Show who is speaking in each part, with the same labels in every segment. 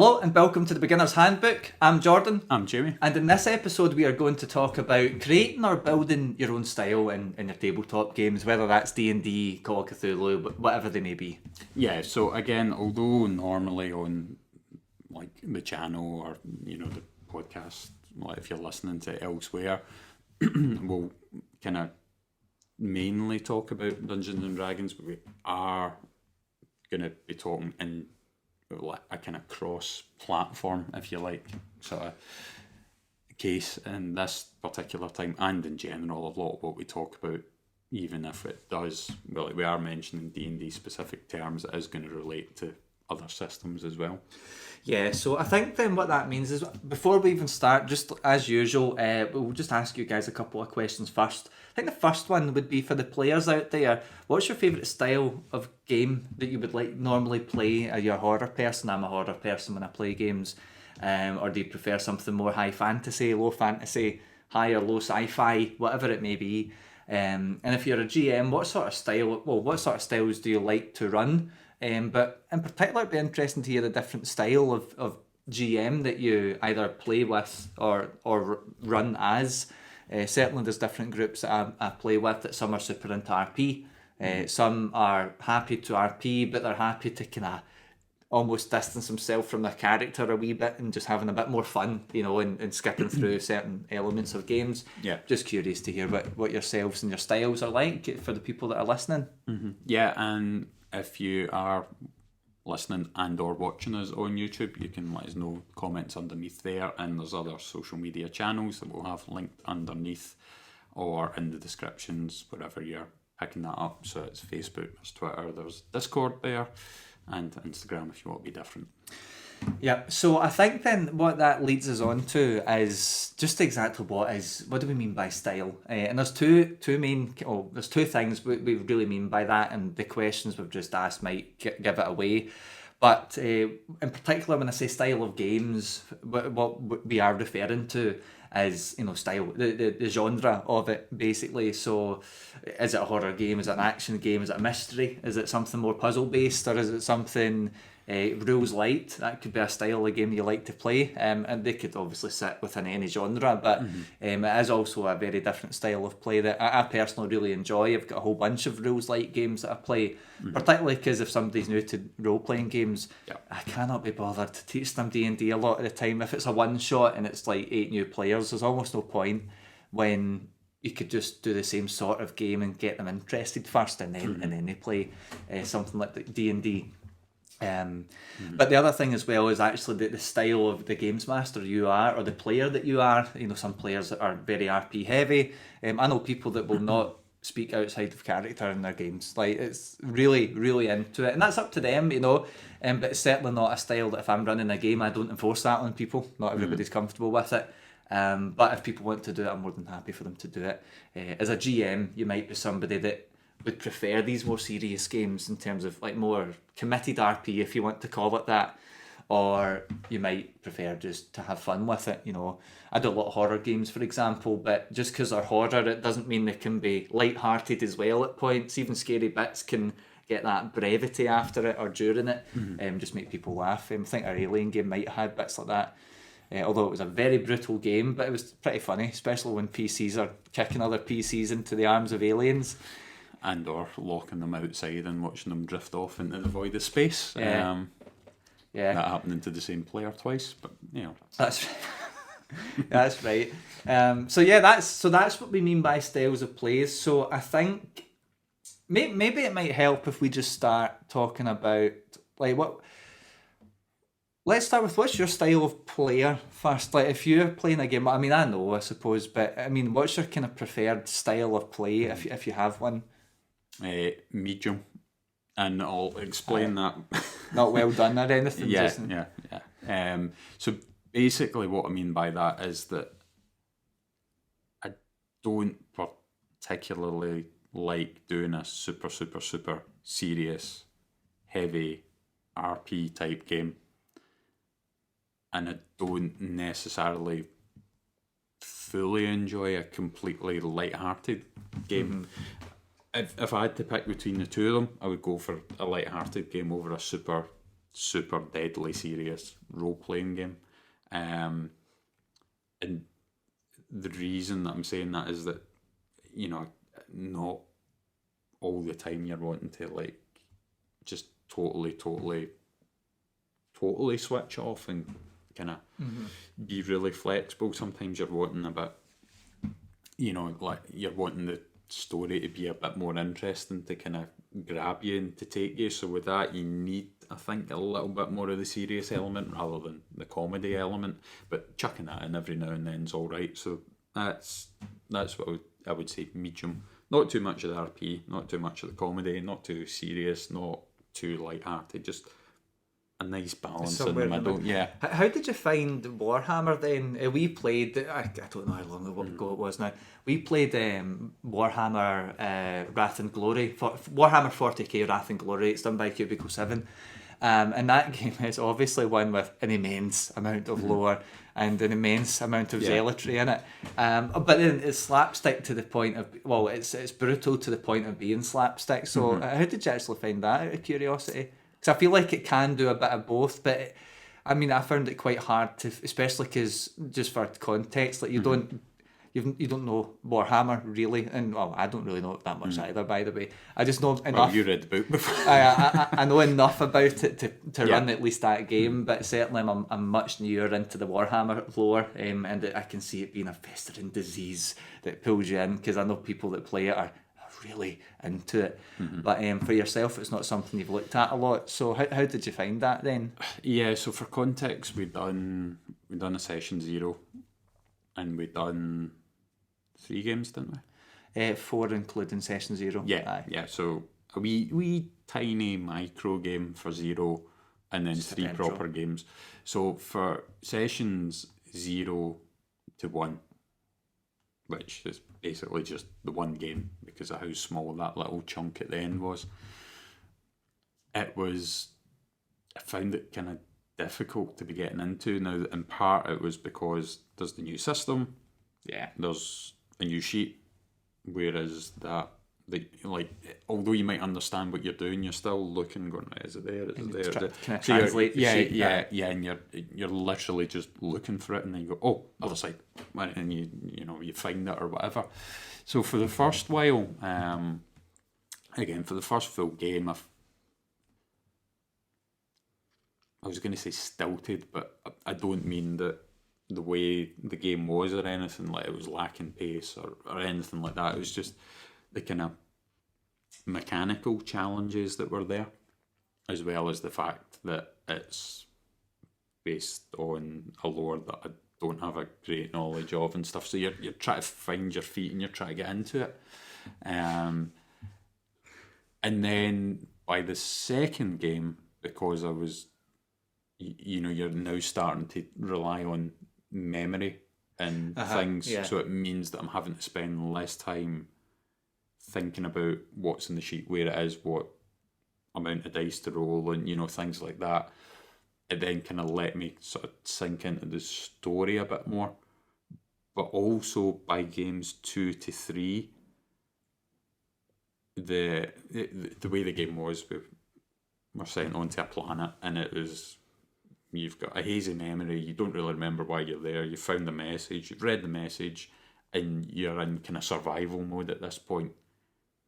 Speaker 1: Hello and welcome to the Beginner's Handbook. I'm Jordan.
Speaker 2: I'm Jamie.
Speaker 1: And in this episode we are going to talk about creating or building your own style in your tabletop games, whether that's D&D, Call of Cthulhu, whatever they may be.
Speaker 2: Yeah, so again, although normally on like the channel or, you know, the podcast, like if you're listening to it elsewhere, we'll kind of mainly talk about Dungeons and Dragons, but we are going to be talking in a kind of cross-platform, if you like, sort of case in this particular time, and in general, a lot of what we talk about, even if it does, well, we are mentioning D&D specific terms, it is going to relate to other systems as well.
Speaker 1: Yeah, so I think then what that means is, before we even start, just as usual, we'll just ask you guys a couple of questions first. I think the first one would be for the players out there. What's your favourite style of game that you would like normally play? Are you a horror person? I'm a horror person when I play games. Or do you prefer something more high fantasy, low fantasy, high or low sci-fi, whatever it may be? And if you're a GM, what sort of styles do you like to run? But in particular, it'd be interesting to hear the different style of GM that you either play with or run as. Certainly there's different groups that I play with, that some are super into RP. Some are happy to RP, but they're happy to kind of almost distance themselves from their character a wee bit and just having a bit more fun, you know, and skipping through certain elements of games.
Speaker 2: Yeah.
Speaker 1: Just curious to hear what yourselves and your styles are like for the people that are listening.
Speaker 2: Mm-hmm. Yeah, and if you are listening and or watching us on YouTube, you can let us know, comments underneath there, and there's other social media channels that we'll have linked underneath or in the descriptions wherever you're picking that up. So it's Facebook, there's Twitter, there's Discord there, and Instagram if you want to be different.
Speaker 1: Yeah, so I think then what that leads us on to is just exactly what do we mean by style? And there's two things we really mean by that, and the questions we've just asked might give it away. But in particular, when I say style of games, what we are referring to is, you know, style, the genre of it, basically. So is it a horror game? Is it an action game? Is it a mystery? Is it something more puzzle based, or is it something rules light? That could be a style of game you like to play, and they could obviously sit within any genre, but it is also a very different style of play that I personally really enjoy. I've got a whole bunch of rules light games that I play, particularly because if somebody's new to role-playing games, I cannot be bothered to teach them D&D a lot of the time. If it's a one-shot and it's like 8 new players, there's almost no point, when you could just do the same sort of game and get them interested first, and then they play something like the D&D. But the other thing as well is actually the style of the games master you are, or the player that you are. You know, some players that are very RP heavy. I know people that will not speak outside of character in their games. Like, it's really, really into it, and that's up to them, you know. But it's certainly not a style that if I'm running a game, I don't enforce that on people. Not everybody's comfortable with it. But if people want to do it, I'm more than happy for them to do it. As a GM, you might be somebody that would prefer these more serious games in terms of like more committed RP, if you want to call it that, or you might prefer just to have fun with it. You know, I do a lot of horror games, for example, but just because they're horror, it doesn't mean they can be light-hearted as well at points. Even scary bits can get that brevity after it or during it, just make people laugh. I think our Alien game might have had bits like that. Although it was a very brutal game, but it was pretty funny, especially when PCs are kicking other PCs into the arms of aliens.
Speaker 2: And or locking them outside and watching them drift off into the void of space. That happening to the same player twice, but you know.
Speaker 1: That's that's right. That's what we mean by styles of plays. So I think maybe it might help if we just start talking about like what. Let's start with, what's your style of player first? Like, if you're playing a game, I mean, I know, I suppose, but I mean, what's your kind of preferred style of play if you have one?
Speaker 2: Medium, and I'll explain that.
Speaker 1: Not well done or anything.
Speaker 2: Yeah. So basically, what I mean by that is that I don't particularly like doing a super serious, heavy RP type game, and I don't necessarily fully enjoy a completely light-hearted game. If I had to pick between the two of them, I would go for a light-hearted game over a super super deadly serious role-playing game. And the reason that I'm saying that is that, you know, not all the time you're wanting to like just totally switch off and kind of be really flexible. Sometimes you're wanting a bit, you know, like you're wanting the story to be a bit more interesting to kind of grab you and to take you. So with that, you need, I think, a little bit more of the serious element rather than the comedy element. But chucking that in every now and then is all right. So that's what I would say, medium. Not too much of the RP, not too much of the comedy, not too serious, not too light-hearted. Just a nice balance in the middle. Yeah.
Speaker 1: How did you find Warhammer then? We played, I don't know how long ago it was now. We played Warhammer Wrath and Glory, Warhammer 40k Wrath and Glory. It's done by Cubicle 7. And that game is obviously one with an immense amount of lore and an immense amount of zealotry in it. But then it's slapstick to the point of, well, it's brutal to the point of being slapstick. So how did you actually find that, out of curiosity? Because I feel like it can do a bit of both, but I mean, I found it quite hard to, especially because, just for context, like you don't know Warhammer really, and well, I don't really know it that much either, by the way. I just know enough.
Speaker 2: Well, you read the book before.
Speaker 1: I know enough about it to run at least that game, but certainly I'm much newer into the Warhammer lore, and I can see it being a festering disease that pulls you in, because I know people that play it are really into it. But for yourself, it's not something you've looked at a lot. So how did you find that then?
Speaker 2: Yeah, so for context, we'd done a session 0, and we'd done 3 games, didn't
Speaker 1: we? 4 including session 0.
Speaker 2: Yeah, yeah. So a wee tiny micro game for 0, and then just 3 proper games. So for sessions 0 to 1, which is basically just the one game because of how small that little chunk at the end was, I found it kind of difficult to be getting into. Now, in part, it was because there's the new system, there's a new sheet, whereas although you might understand what you're doing, you're still looking, going, is it there? Is it there?
Speaker 1: Can I translate the sheet?
Speaker 2: Yeah, and you're literally just looking for it, and then you go, oh, other side, and you find it or whatever. So for the first while, again, for the first full game, I was going to say stilted, but I don't mean that the way the game was or anything, like it was lacking pace or anything like that. It was just the kind of mechanical challenges that were there, as well as the fact that it's based on a lore that I don't have a great knowledge of and stuff. So you're trying to find your feet and you're trying to get into it. And then by the second game, because I was, you're now starting to rely on memory and things. Yeah. So it means that I'm having to spend less time thinking about what's in the sheet, where it is, what amount of dice to roll, and things like that. It then kind of let me sort of sink into the story a bit more. But also by games 2 to 3, the way the game was, we're sent onto a planet, and it was, you've got a hazy memory, you don't really remember why you're there, you found the message, you've read the message, and you're in kind of survival mode at this point,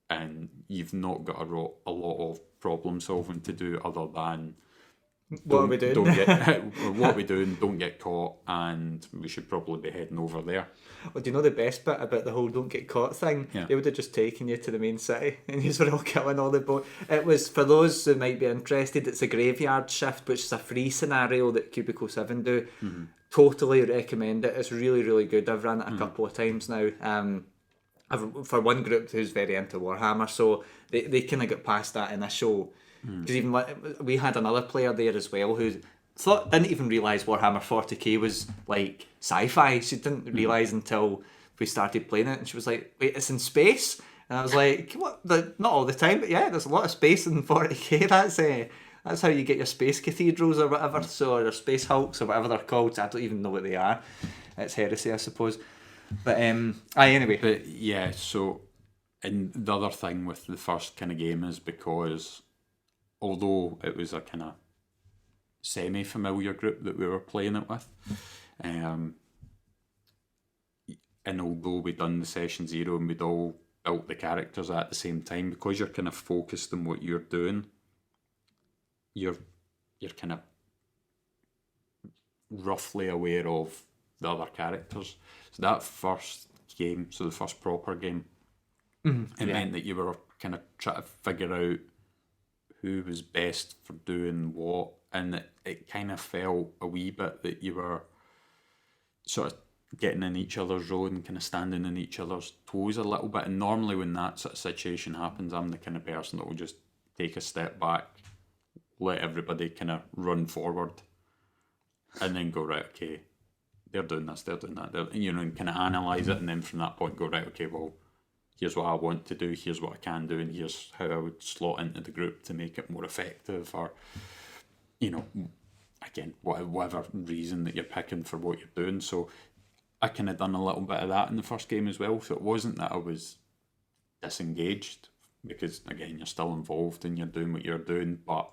Speaker 2: and you've not got a lot of problem solving to do other than
Speaker 1: what are we doing?
Speaker 2: What are we doing? Don't get caught, and we should probably be heading over there.
Speaker 1: Well, do you know the best bit about the whole don't get caught thing? Yeah. They would have just taken you to the main city and you were all killing all the boat. It was, for those who might be interested, it's a graveyard shift, which is a free scenario that Cubicle 7 do. Totally recommend it. It's really, really good. I've run it a couple of times now. For one group who's very into Warhammer, so they kind of got past that initial. Because even we had another player there as well who didn't even realise Warhammer 40k was like sci-fi. She didn't realise until we started playing it, and she was like, wait, it's in space? And I was like, what? Not all the time, but yeah, there's a lot of space in 40k. That's how you get your space cathedrals or whatever, so, or space hulks or whatever they're called. I don't even know what they are. It's heresy, I suppose. But anyway.
Speaker 2: But yeah, so, and the other thing with the first kind of game is because although it was a kind of semi-familiar group that we were playing it with. And although we'd done the session 0 and we'd all built the characters at the same time, because you're kind of focused on what you're doing, you're kind of roughly aware of the other characters. So that first game, so the first proper game, it meant that you were kind of trying to figure out who was best for doing what, and it kind of felt a wee bit that you were sort of getting in each other's road and kind of standing in each other's toes a little bit. And normally when that sort of situation happens, I'm the kind of person that will just take a step back, let everybody kind of run forward, and then go, right, okay, they're doing this, they're doing that, and kind of analyse it, and then from that point go, right, okay, well, here's what I want to do, here's what I can do, and here's how I would slot into the group to make it more effective, or, again, whatever reason that you're picking for what you're doing. So I kind of done a little bit of that in the first game as well, so it wasn't that I was disengaged, because, again, you're still involved and you're doing what you're doing, but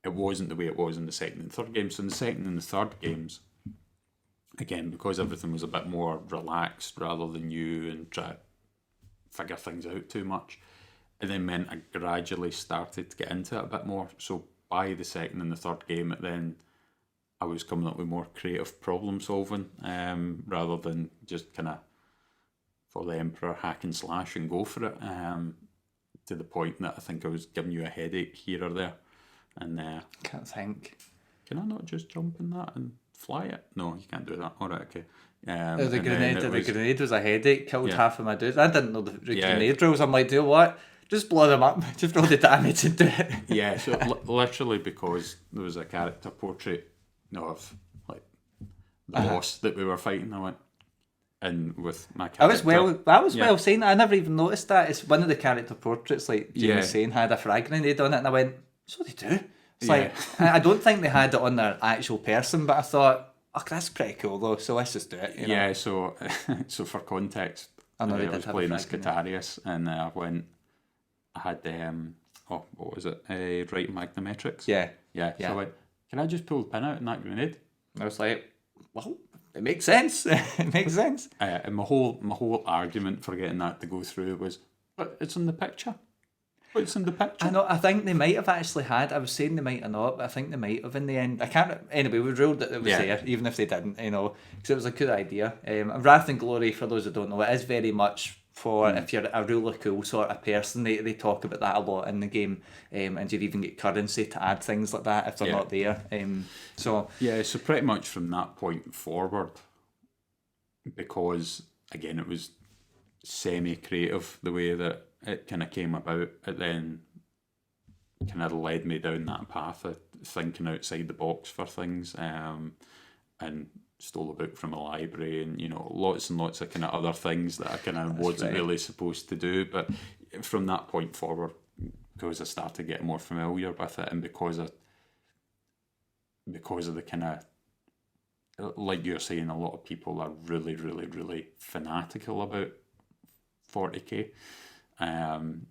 Speaker 2: it wasn't the way it was in the second and third games. So in the second and the third games, again, because everything was a bit more relaxed rather than you and try to figure things out too much, it then meant I gradually started to get into it a bit more. So by the second and the third game, then I was coming up with more creative problem solving, rather than just kind of for the Emperor hack and slash and go for it, to the point that I think I was giving you a headache here or there. And
Speaker 1: Can't think.
Speaker 2: Can I not just jump in that and fly it? No, you can't do that. All right, okay.
Speaker 1: The grenade was a headache, killed half of my dudes. I didn't know the
Speaker 2: Yeah.
Speaker 1: grenade rules. I'm like, do you know what? Just blow them up, just roll the damage and do it.
Speaker 2: Yeah, so literally because there was a character portrait of like the boss that we were fighting, I went, and with my character,
Speaker 1: I was well saying that. I never even noticed that. It's one of the character portraits, like Jamie was saying, had a frag grenade on it, and I went, so they do. It's like, I don't think they had it on their actual person, but I thought, oh, that's pretty cool though, so let's just do it. You know?
Speaker 2: Yeah, so for context, I was playing as Catarius, and I had what was it? Right Magnometrics. Yeah. So I went, can I just pull the pin out in that grenade?
Speaker 1: I was like, well, it makes sense. It makes sense.
Speaker 2: And my whole argument for getting that to go through was, but it's in the picture. What's in the picture?
Speaker 1: I know. I think they might have actually had. I was saying they might have not, but I think they might have in the end. I can't. Anyway, we ruled that it was there, even if they didn't. Because it was a good idea. Wrath and Glory, for those who don't know, it is very much for if you're a really cool sort of person. They talk about that a lot in the game, and you'd even get currency to add things like that if they're not there. So
Speaker 2: pretty much from that point forward, because again it was semi-creative the way that it kind of came about, it then kind of led me down that path of thinking outside the box for things, and stole a book from a library, and lots and lots of kind of other things that I kind of wasn't really supposed to do. But from that point forward, because I started getting more familiar with it, and because of the kind of, like you're saying, a lot of people are really, really, really fanatical about 40k. And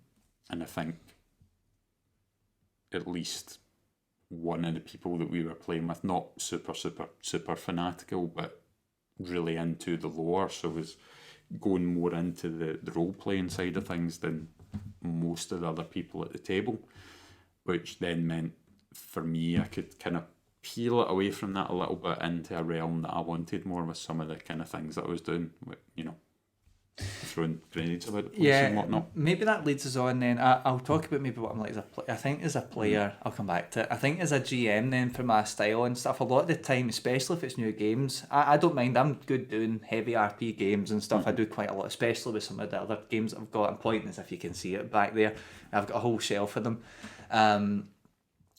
Speaker 2: I think at least one of the people that we were playing with, not super, super, super fanatical, but really into the lore, so was going more into the role-playing side of things than most of the other people at the table, which then meant for me I could kind of peel it away from that a little bit into a realm that I wanted more with some of the kind of things that I was doing, throwing grenades about the place and whatnot.
Speaker 1: Maybe that leads us on then. I'll talk about maybe what I'm like I think as a player, I'll come back to it. I think as a GM then, for my style and stuff, a lot of the time, especially if it's new games, I don't mind. I'm good doing heavy RP games and stuff. I do quite a lot, especially with some of the other games that I've got. I'm pointing as if you can see it back there. I've got a whole shelf of them.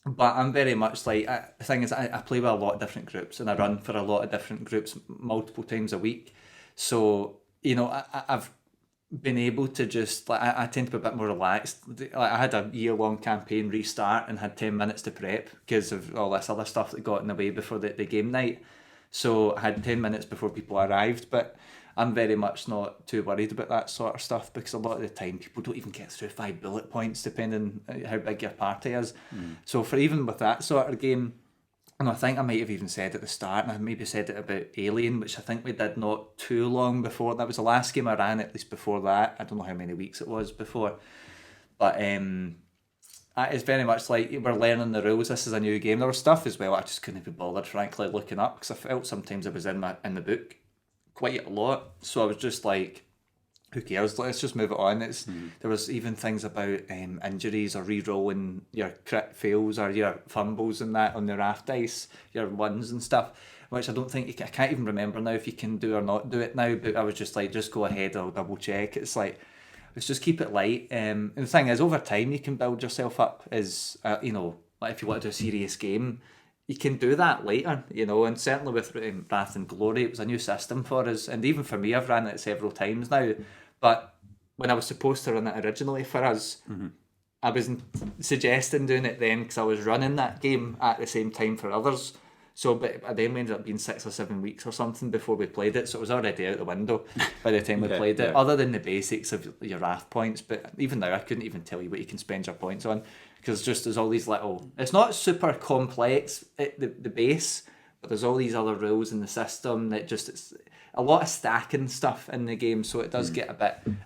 Speaker 1: But I'm very much like, the thing is, I play with a lot of different groups, and I run for a lot of different groups multiple times a week. So, I've been able to just, like, I tend to be a bit more relaxed. Like, I had a year-long campaign restart and had 10 minutes to prep because of all this other stuff that got in the way before the game night. So I had 10 minutes before people arrived, but I'm very much not too worried about that sort of stuff, because a lot of the time people don't even get through 5 bullet points depending on how big your party is. So for even with that sort of game, And I think I might have even said at the start, and I maybe said it about Alien, which I think we did not too long before. That was the last game I ran, at least before that. I don't know how many weeks it was before. But it's very much like we're learning the rules. This is a new game. There was stuff as well I just couldn't be bothered, frankly, looking up, because I felt sometimes I was in the book quite a lot. So I was just like, who cares? Let's just move it on. There was even things about injuries or re-rolling your crit fails or your fumbles and that on the raft dice, your ones and stuff, which I don't think I can't even remember now if you can do or not do it now. But I was just like, just go ahead, I'll double check. It's like, let's just keep it light. And the thing is, over time you can build yourself up as like if you want to do a serious game, you can do that later, and certainly with Wrath and Glory, it was a new system for us, and even for me, I've ran it several times now. But when I was supposed to run it originally for us, I wasn't suggesting doing it then because I was running that game at the same time for others. So, but then we ended up being 6 or 7 weeks or something before we played it, so it was already out the window by the time we played it, other than the basics of your Wrath points. But even now, I couldn't even tell you what you can spend your points on, because there's all these little... It's not super complex at the base, but there's all these other rules in the system that just... It's a lot of stacking stuff in the game, so it does get a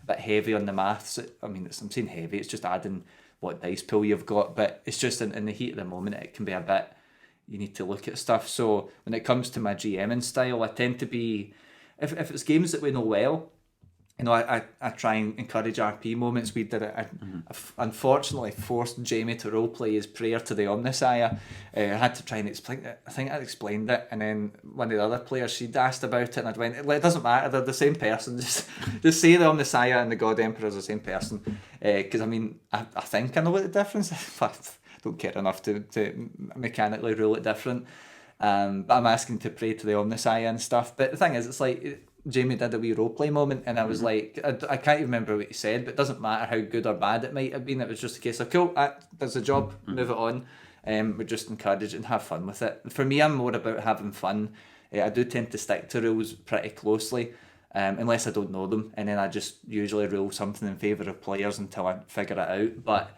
Speaker 1: bit heavy on the maths. I mean, I'm saying heavy, it's just adding what dice pool you've got, but it's just in the heat of the moment, it can be a bit... You need to look at stuff. So when it comes to my GMing style, I tend to be... If it's games that we know well, I try and encourage RP moments. We did it. I unfortunately forced Jamie to roleplay his prayer to the Omnissiah. I had to try and explain it. I think I explained it, and then one of the other players, she'd asked about it, and I'd went, it doesn't matter, they're the same person. Just say the Omnissiah and the God Emperor is the same person. Because I mean, I think I know what the difference is, but I don't care enough to mechanically rule it different. But I'm asking to pray to the Omnissiah and stuff. But the thing is, it's like... Jamie did a wee roleplay moment, and I was like, I can't even remember what he said, but it doesn't matter how good or bad it might have been. It was just a case of, cool, that does the job, move it on. We just encourage it and have fun with it. For me, I'm more about having fun. I do tend to stick to rules pretty closely, unless I don't know them, and then I just usually rule something in favour of players until I figure it out. But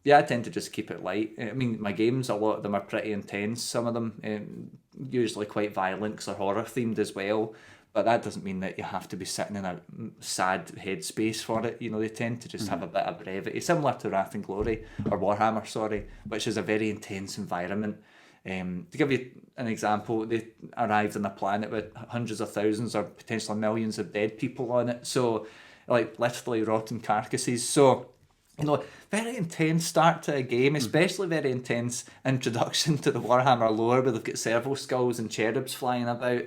Speaker 1: yeah, I tend to just keep it light. I mean, my games, a lot of them are pretty intense. Some of them usually quite violent because they're horror themed as well. But that doesn't mean that you have to be sitting in a sad headspace for it. They tend to just have a bit of brevity, similar to Wrath and Glory, or Warhammer, sorry, which is a very intense environment. To give you an example, they arrived on a planet with hundreds of thousands or potentially millions of dead people on it. So, like, literally rotten carcasses. So, very intense start to a game, especially very intense introduction to the Warhammer lore, where they've got servo skulls and cherubs flying about,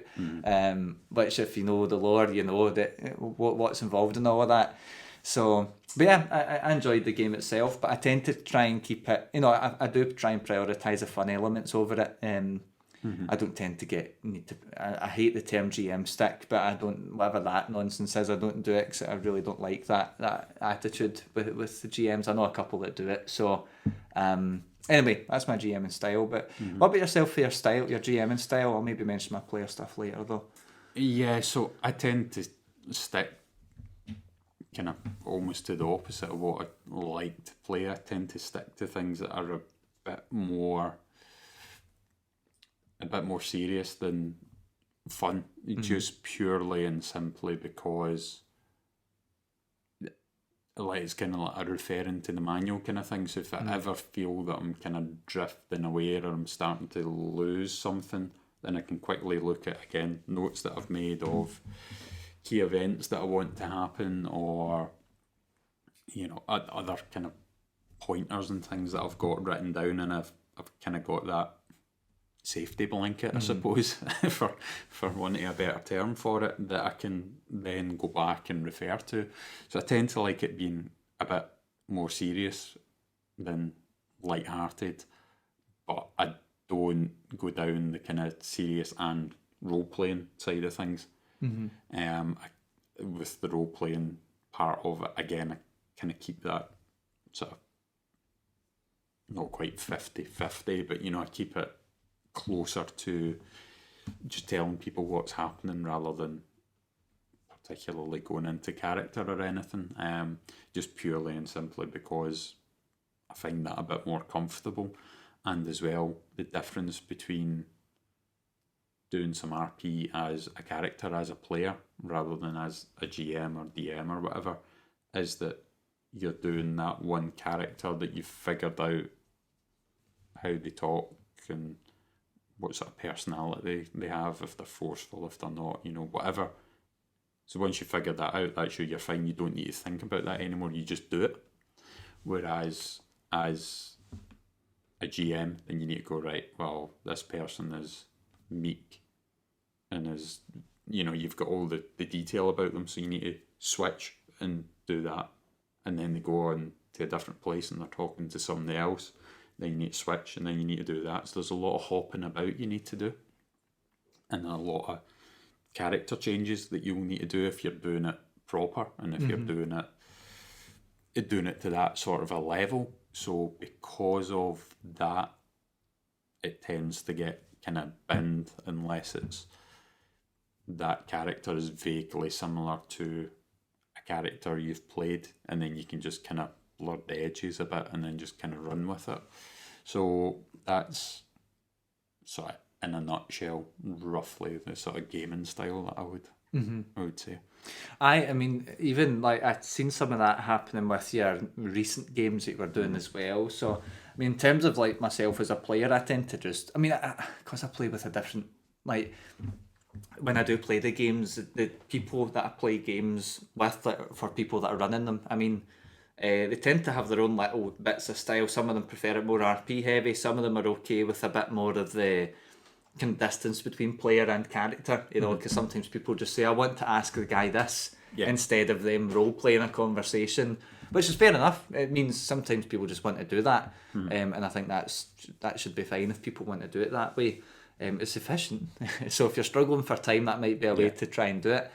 Speaker 1: which if you know the lore, you know that what's involved in all of that. So, but yeah, I enjoyed the game itself, but I tend to try and keep it, I do try and prioritise the fun elements over it. I don't tend to I hate the term GM stick, but I don't, whatever that nonsense is, I don't do it because I really don't like that attitude with the GMs. I know a couple that do it. So anyway, that's my GMing style. But what about yourself for your GMing style? I'll maybe mention my player stuff later though.
Speaker 2: Yeah, so I tend to stick kind of almost to the opposite of what I like to play. I tend to stick to things that are a bit more serious than fun, just purely and simply because like it's kind of like a referring to the manual kind of thing. So if I ever feel that I'm kind of drifting away or I'm starting to lose something, then I can quickly look at, again, notes that I've made of key events that I want to happen, or other kind of pointers and things that I've got written down, and I've kind of got that safety blanket, I suppose, for wanting a better term for it, that I can then go back and refer to. So I tend to like it being a bit more serious than light-hearted, but I don't go down the kind of serious and role-playing side of things. With the role-playing part of it, again, I kind of keep that sort of not quite 50-50, but I keep it closer to just telling people what's happening rather than particularly going into character or anything, just purely and simply because I find that a bit more comfortable. and as well the difference between doing some RP as a character, as a player, rather than as a GM or DM or whatever, is that you're doing that one character that you've figured out how they talk and what sort of personality they have, if they're forceful, if they're not, whatever. So once you figure that out, that's you're fine. You don't need to think about that anymore. You just do it. Whereas as a GM, then you need to go, right, well, this person is meek and is, you've got all the detail about them, so you need to switch and do that. And then they go on to a different place and they're talking to somebody else. Then you need to switch and then you need to do that. So there's a lot of hopping about you need to do. And a lot of character changes that you'll need to do if you're doing it proper and if you're doing it to that sort of a level. So because of that, it tends to get kind of binned unless it's that character is vaguely similar to a character you've played, and then you can just kind of blur the edges a bit and then just kind of run with it. So that's sort of, in a nutshell, roughly the sort of gaming style that I would say.
Speaker 1: I mean, even like I've seen some of that happening with your recent games that you were doing as well. So, I mean, in terms of like myself as a player, I tend to just, because I play with a different, like, when I do play the games, the people that I play games with, like, for people that are running them, they tend to have their own little bits of style. Some of them prefer it more RP heavy. Some of them are okay with a bit more of the kind of distance between player and character, because sometimes people just say, I want to ask the guy this, instead of them role playing a conversation, which is fair enough. It means sometimes people just want to do that, and I think that should be fine if people want to do it that way. It's efficient. So if you're struggling for time, that might be a way to try and do it,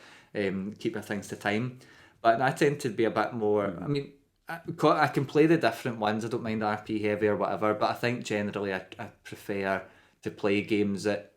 Speaker 1: keep your things to time. But I tend to be a bit more, I can play the different ones. I don't mind RP heavy or whatever, but I think generally I prefer to play games that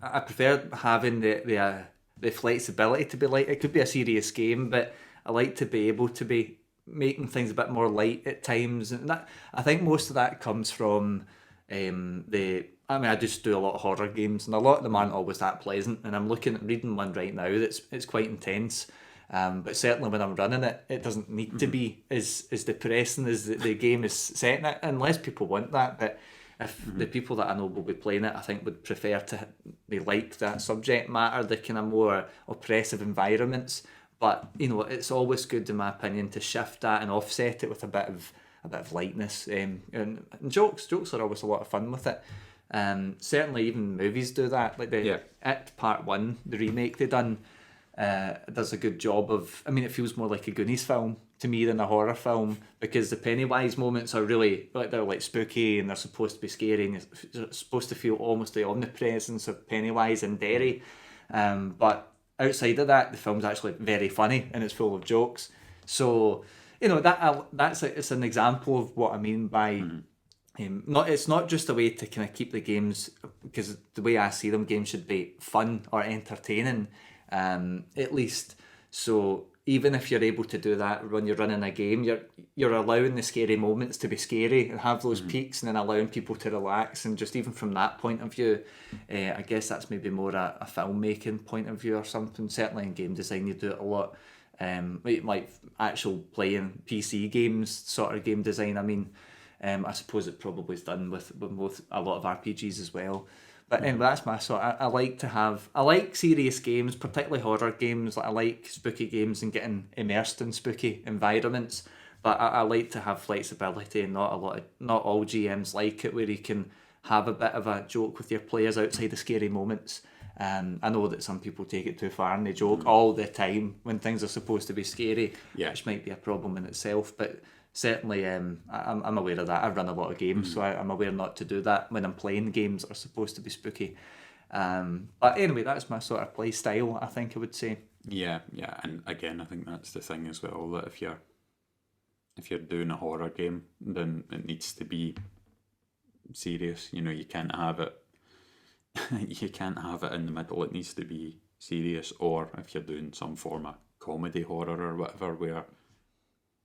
Speaker 1: I prefer having the flexibility to be like, it could be a serious game, but I like to be able to be making things a bit more light at times, and that, I think most of that comes from I just do a lot of horror games, and a lot of them aren't always that pleasant, and I'm reading one right now it's quite intense. But certainly when I'm running it, it doesn't need to be as depressing as the game is setting it, unless people want that. But if the people that I know will be playing it, I think would prefer they like that subject matter, the kind of more oppressive environments. But it's always good, in my opinion, to shift that and offset it with a bit of lightness. And jokes are always a lot of fun with it. Certainly even movies do that. Like It Part 1, the remake they done, does a good job of, it feels more like a Goonies film to me than a horror film, because the Pennywise moments are really like, they're like spooky and they're supposed to be scary, and you're supposed to feel almost the omnipresence of Pennywise and Derry, but outside of that, the film's actually very funny and it's full of jokes. So it's an example of what I mean by it's not just a way to kind of keep the games, because the way I see them, games should be fun or entertaining, at least. So even if you're able to do that when you're running a game, you're allowing the scary moments to be scary and have those peaks, and then allowing people to relax. And just even from that point of view, I guess that's maybe more a filmmaking point of view or something. Certainly in game design you do it a lot, like actual playing PC games sort of game design. I suppose it probably is done with a lot of RPGs as well. But anyway, that's my sort. I like serious games, particularly horror games. Like, I like spooky games and getting immersed in spooky environments. But I like to have flexibility, and not all GMs like it, where you can have a bit of a joke with your players outside the scary moments. I know that some people take it too far and they joke all the time when things are supposed to be scary, which might be a problem in itself. But certainly, I'm aware of that. I run a lot of games, so I'm aware not to do that when I'm playing games that are supposed to be spooky. But anyway, that's my sort of play style, I think I would say.
Speaker 2: Yeah, and again, I think that's the thing as well, that if you're doing a horror game, then it needs to be serious. You can't have it. You can't have it in the middle. It needs to be serious. Or if you're doing some form of comedy horror or whatever, where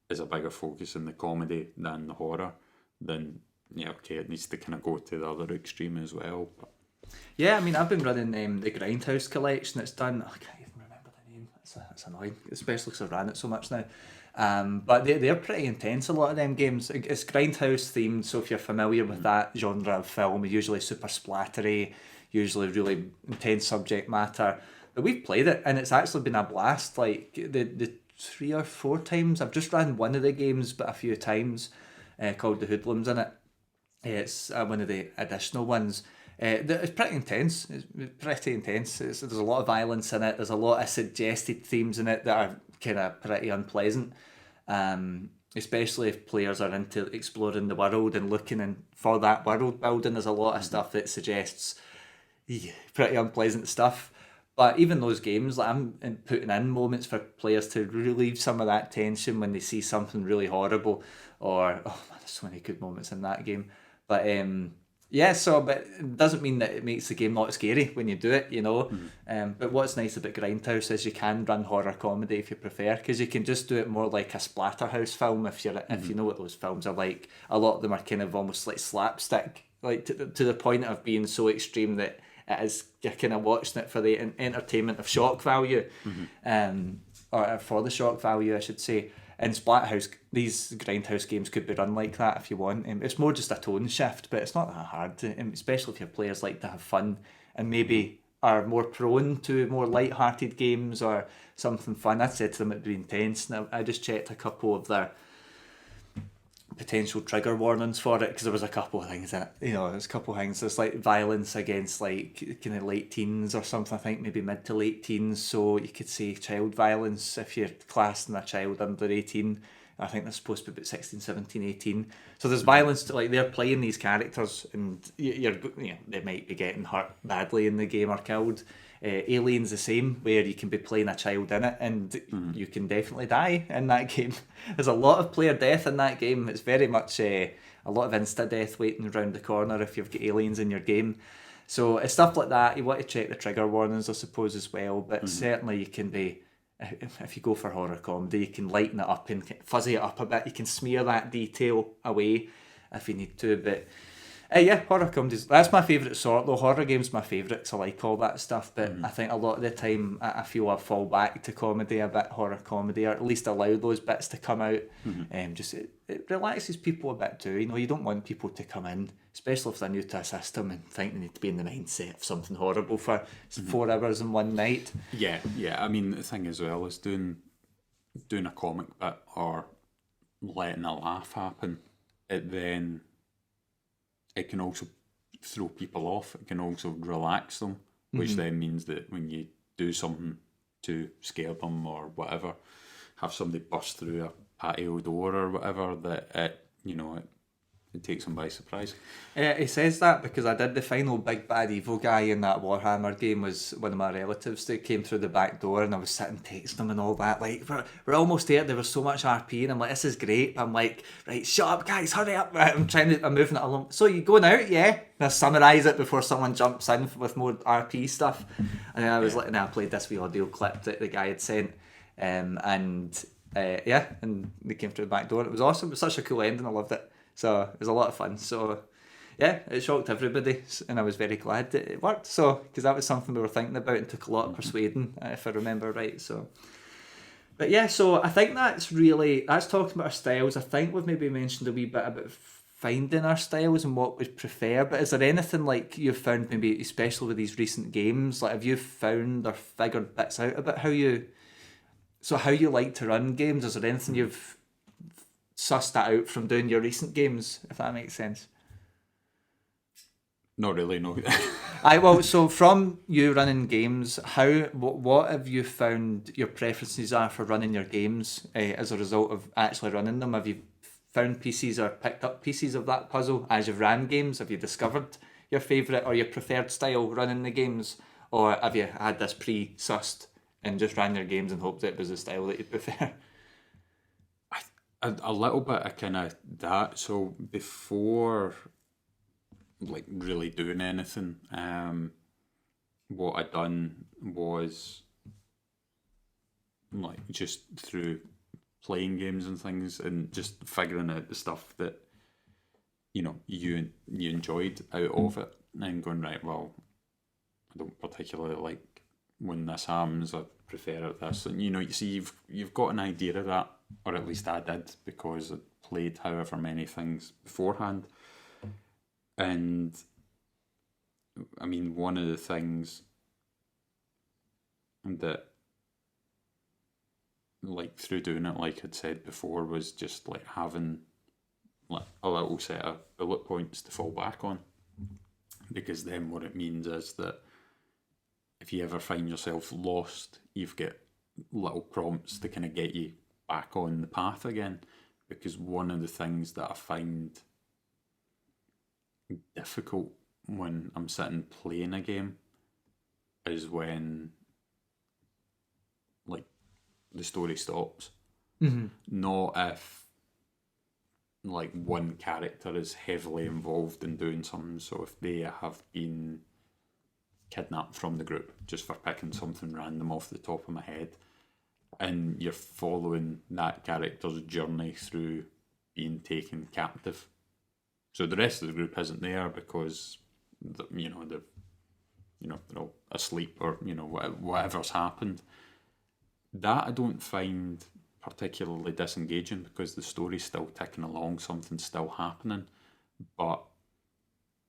Speaker 2: is a bigger focus in the comedy than the horror, then yeah, okay, it needs to kind of go to the other extreme as well. But
Speaker 1: Yeah, I mean, I've been running the Grindhouse collection. It's done. I can't even remember the name. It's annoying, especially because I've ran it so much now. But they're pretty intense. A lot of them games. It's Grindhouse themed. So if you're familiar with that genre of film, usually super splattery, usually really intense subject matter. But we've played it, and it's actually been a blast. Like the 3 or 4 times I've just ran one of the games, but a few times, called the Hoodlums in it. It's one of the additional ones. It's pretty intense. It's pretty intense. There's a lot of violence in it. There's a lot of suggested themes in it that are kind of pretty unpleasant. Especially if players are into exploring the world and looking for that world building. There's a lot of stuff that suggests pretty unpleasant stuff. But even those games, like I'm putting in moments for players to relieve some of that tension when they see something really horrible, or oh man, there's so many good moments in that game. But yeah, but it doesn't mean that it makes the game not scary when you do it, you know. But what's nice about Grindhouse is you can run horror comedy if you prefer, because you can just do it more like a Splatterhouse film if you know what those films are like. A lot of them are kind of almost like slapstick, like to the point of being so extreme that it is, you're kind of watching it for the entertainment of shock value, or for the shock value, I should say. In Splathouse, these Grindhouse games could be run like that if you want. It's more just a tone shift, but it's not that hard, especially if your players like to have fun and maybe are more prone to more light-hearted games or something fun. I said to them it'd be intense, and I just checked a couple of their potential trigger warnings for it, because there was a couple of things in it. You know, there's a couple of things. There's like violence against like kind of late teens or something. I think maybe mid to late teens. So you could say child violence if you're classing a child under 18. I think they're supposed to be about 16, 17, 18. So there's violence to, like, they're playing these characters, and they might be getting hurt badly in the game or killed. Alien's the same, where you can be playing a child in it, and you can definitely die in that game. There's a lot of player death in that game. It's very much a lot of insta-death waiting around the corner if you've got aliens in your game. So it's stuff like that. You want to check the trigger warnings, I suppose, as well. But certainly you can be, if you go for horror comedy, you can lighten it up and fuzzy it up a bit. You can smear that detail away if you need to. But yeah, horror comedies, that's my favourite sort though. Horror games my favourite, because I like all that stuff, but I think a lot of the time I feel I fall back to comedy a bit, horror comedy, or at least allow those bits to come out. Just it relaxes people a bit too. You know, you don't want people to come in, especially if they're new to a system, and think they need to be in the mindset of something horrible for 4 hours in one night.
Speaker 2: yeah, I mean, the thing as well is doing a comic bit or letting a laugh happen, it can also throw people off. It can also relax them, which then means that when you do something to scare them or whatever, have somebody bust through a patio door or whatever, that it takes them by surprise.
Speaker 1: He says that because I did the final big bad evil guy in that Warhammer game. Was one of my relatives that came through the back door, and I was sitting texting them and all that. Like, we're almost there. There was so much RP, and I'm like, this is great. I'm like, right, shut up, guys, hurry up. I'm moving it along. So you going out, yeah? And I summarise it before someone jumps in with more RP stuff. And then I was like, and I played this wee audio clip that the guy had sent, and they came through the back door. It was awesome. It was such a cool ending. I loved it. So it was a lot of fun. So yeah, it shocked everybody, and I was very glad that it worked. So, because that was something we were thinking about and took a lot of persuading, if I remember right. So, but yeah, so I think that's talking about our styles. I think we've maybe mentioned a wee bit about finding our styles and what we prefer. But is there anything like you've found, maybe especially with these recent games, like have you found or figured bits out about how you like to run games? Is there anything you've sussed that out from doing your recent games, if that makes sense?
Speaker 2: Not really, no.
Speaker 1: So from you running games, what have you found your preferences are for running your games as a result of actually running them? Have you found pieces or picked up pieces of that puzzle as you've ran games? Have you discovered your favourite or your preferred style running the games? Or have you had this pre-sussed and just ran your games and hoped it was the style that you prefer?
Speaker 2: A little bit of kind of that. So before, like, really doing anything, what I'd done was, like, just through playing games and things and just figuring out the stuff that you enjoyed out of it, and going, right, well, I don't particularly like when this happens, I prefer it this, and you see you've got an idea of that, or at least I did, because I played however many things beforehand. And I mean, one of the things that, like, through doing it, like I'd said before, was just like having like a little set of bullet points to fall back on, because then what it means is that if you ever find yourself lost, you've got little prompts to kind of get you back on the path again. Because one of the things that I find difficult when I'm sitting playing a game is when, like, the story stops. Not if, like, one character is heavily involved in doing something. So if they have been kidnapped from the group, just for picking something random off the top of my head, and you're following that character's journey through being taken captive. So the rest of the group isn't there because they're all asleep, or whatever's happened. That I don't find particularly disengaging, because the story's still ticking along, something's still happening, but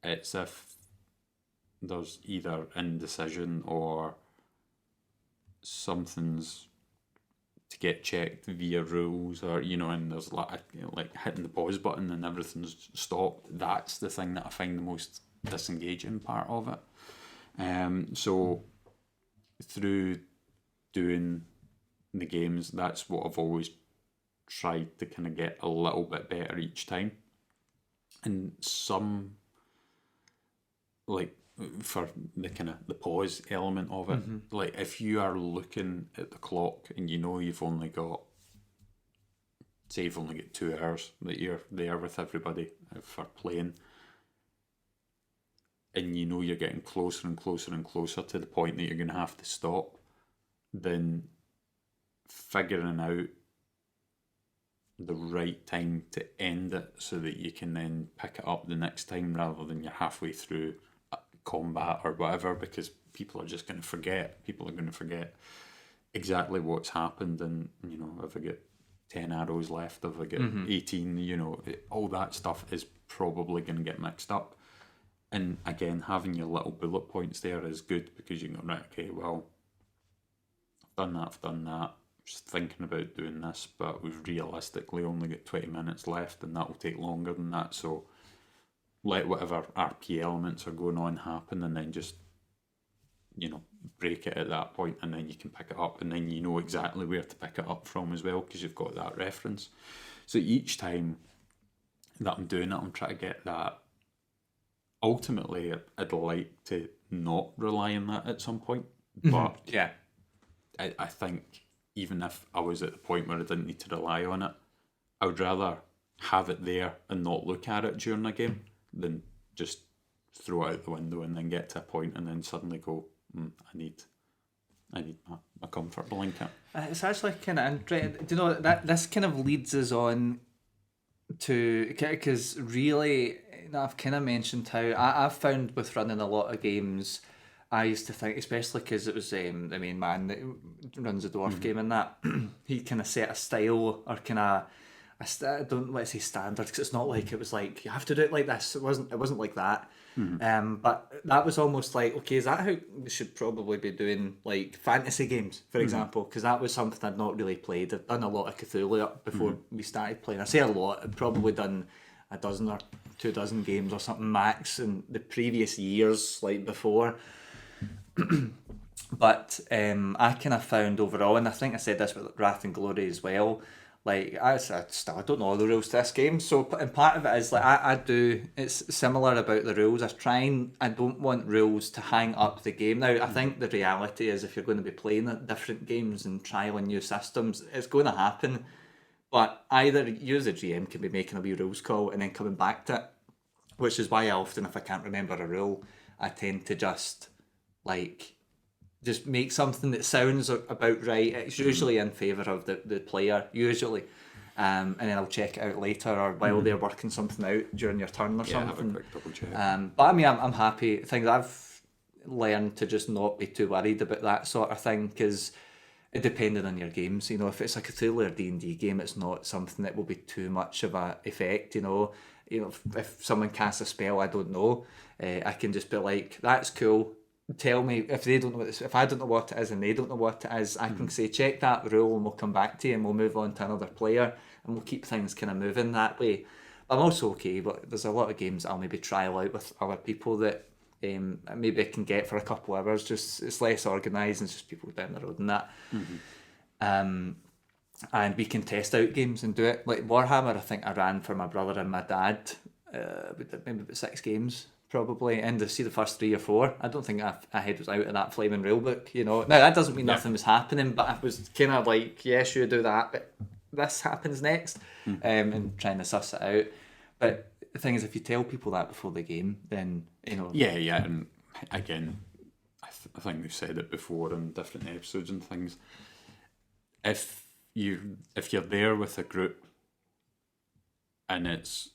Speaker 2: it's if there's either indecision or something's to get checked via rules, or and there's like hitting the pause button and everything's stopped. That's the thing that I find the most disengaging part of it. So through doing the games, that's what I've always tried to kind of get a little bit better each time. And some, like, for the kind of the pause element of it, like, if you are looking at the clock and you've only got, say you've only got 2 hours that you're there with everybody for playing, and you're getting closer and closer and closer to the point that you're going to have to stop, then figuring out the right time to end it so that you can then pick it up the next time, rather than you're halfway through combat or whatever, because people are just going to forget. People are going to forget exactly what's happened, and if I get 10 arrows left, if I get 18, all that stuff is probably going to get mixed up. And again, having your little bullet points there is good, because you go, right, okay, well, I've done that, just thinking about doing this, but we've realistically only got 20 minutes left, and that will take longer than that, so let whatever RP elements are going on happen, and then just break it at that point, and then you can pick it up, and then you know exactly where to pick it up from as well, because you've got that reference. So each time that I'm doing it, I'm trying to get that. Ultimately, I'd like to not rely on that at some point, but
Speaker 1: yeah,
Speaker 2: I think even if I was at the point where I didn't need to rely on it, I would rather have it there and not look at it during a game than just throw it out the window and then get to a point and then suddenly go, I need my comfort blanket.
Speaker 1: It's actually kind of interesting. Do you know that this kind of leads us on to, because really, I've kind of mentioned how I've found with running a lot of games, I used to think, especially because it was the main man that runs a dwarf game and that, he kind of set a style, or kind of, I don't want to say standard, because it's not like it was like, you have to do it like this. It wasn't like that. But that was almost like, okay, is that how we should probably be doing, like, fantasy games, for example? Because that was something I'd not really played. I'd done a lot of Cthulhu up before we started playing. I say a lot, I'd probably done a dozen or 24 games or something max in the previous years, like, before. But I kind of found overall, and I think I said this with Wrath and Glory as well, like, I don't know all the rules to this game. So, and part of it is, like, I do, it's similar about the rules. I don't want rules to hang up the game. Now, I think the reality is, if you're going to be playing at different games and trialing new systems, it's going to happen. But either you as a GM can be making a wee rules call and then coming back to it, which is why I often, if I can't remember a rule, I tend to just make something that sounds about right. It's usually in favour of the player, usually. and then I'll check it out later, or while they're working something out during your turn or
Speaker 2: Yeah, have a
Speaker 1: something.
Speaker 2: quick double check.
Speaker 1: But I mean, I'm happy. Things I've learned to just not be too worried about that sort of thing, because it depending on your games, you know, if it's a Cthulhu or D&D game, it's not something that will be too much of a effect, you know. If someone casts a spell I don't know, I can just be like, that's cool. Tell me if they don't know if I don't know what it is and they don't know what it is, I can say check that rule and we'll come back to you and we'll move on to another player and we'll keep things kind of moving that way. I'm also okay, but there's a lot of games I'll maybe trial out with other people that maybe I can get for a couple of hours. Just it's less organised and it's just people down the road and that. And we can test out games and do it. Like Warhammer, I think I ran for my brother and my dad. We did maybe about 6 games probably, and to see the first 3 or 4. I don't think my head was out of that flaming rulebook. You know, now that doesn't mean nothing was happening, but I was kind of like, yes, you do that, but this happens next, and trying to suss it out. But the thing is, if you tell people that before the game, then you know.
Speaker 2: Yeah, and again, I think we've said it before in different episodes and things. If you're there with a group, and it's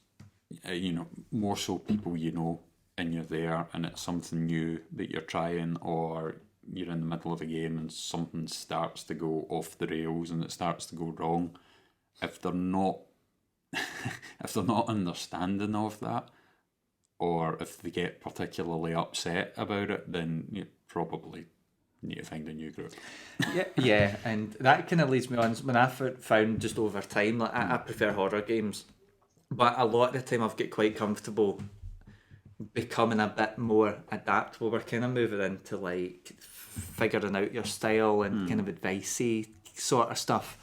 Speaker 2: more so people you know, and you're there, and it's something new that you're trying, or you're in the middle of a game and something starts to go off the rails and it starts to go wrong. If they're not understanding of that, or if they get particularly upset about it, then you probably need to find a new group.
Speaker 1: Yeah, and that kind of leads me on. When I found just over time, like I prefer horror games, but a lot of the time I've got quite comfortable becoming a bit more adaptable. We're kind of moving into like figuring out your style and kind of advicey sort of stuff.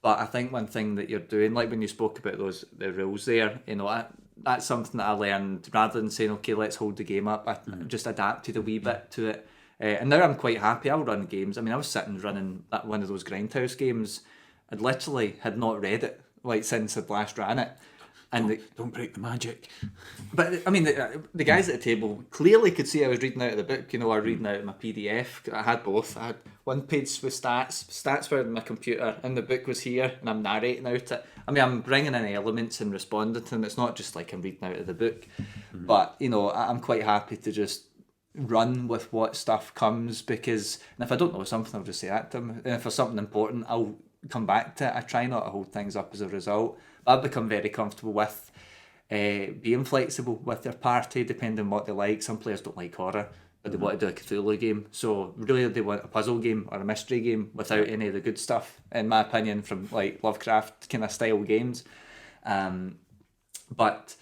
Speaker 1: But I think one thing that you're doing, like when you spoke about the rules there, you know, that's something that I learned. Rather than saying, okay, let's hold the game up, I just adapted a wee bit to it. And now I'm quite happy. I'll run games. I mean, I was sitting running one of those Grindhouse games. I'd literally had not read it like since I'd last ran it. And
Speaker 2: don't break the magic.
Speaker 1: But I mean, the guys at the table clearly could see I was reading out of the book. You know, I was reading out of my PDF. I had both. I had one page with stats were on my computer, and the book was here, and I'm narrating out it. I mean, I'm bringing in elements and responding to them. It's not just like I'm reading out of the book. But you know, I'm quite happy to just run with what stuff comes, because and if I don't know something, I'll just say that to them. And if there's something important, I'll come back to it. I try not to hold things up as a result. I've become very comfortable with being flexible with their party, depending on what they like. Some players don't like horror, but they want to do a Cthulhu game. So really they want a puzzle game or a mystery game without any of the good stuff, in my opinion, from like Lovecraft kind of style games. But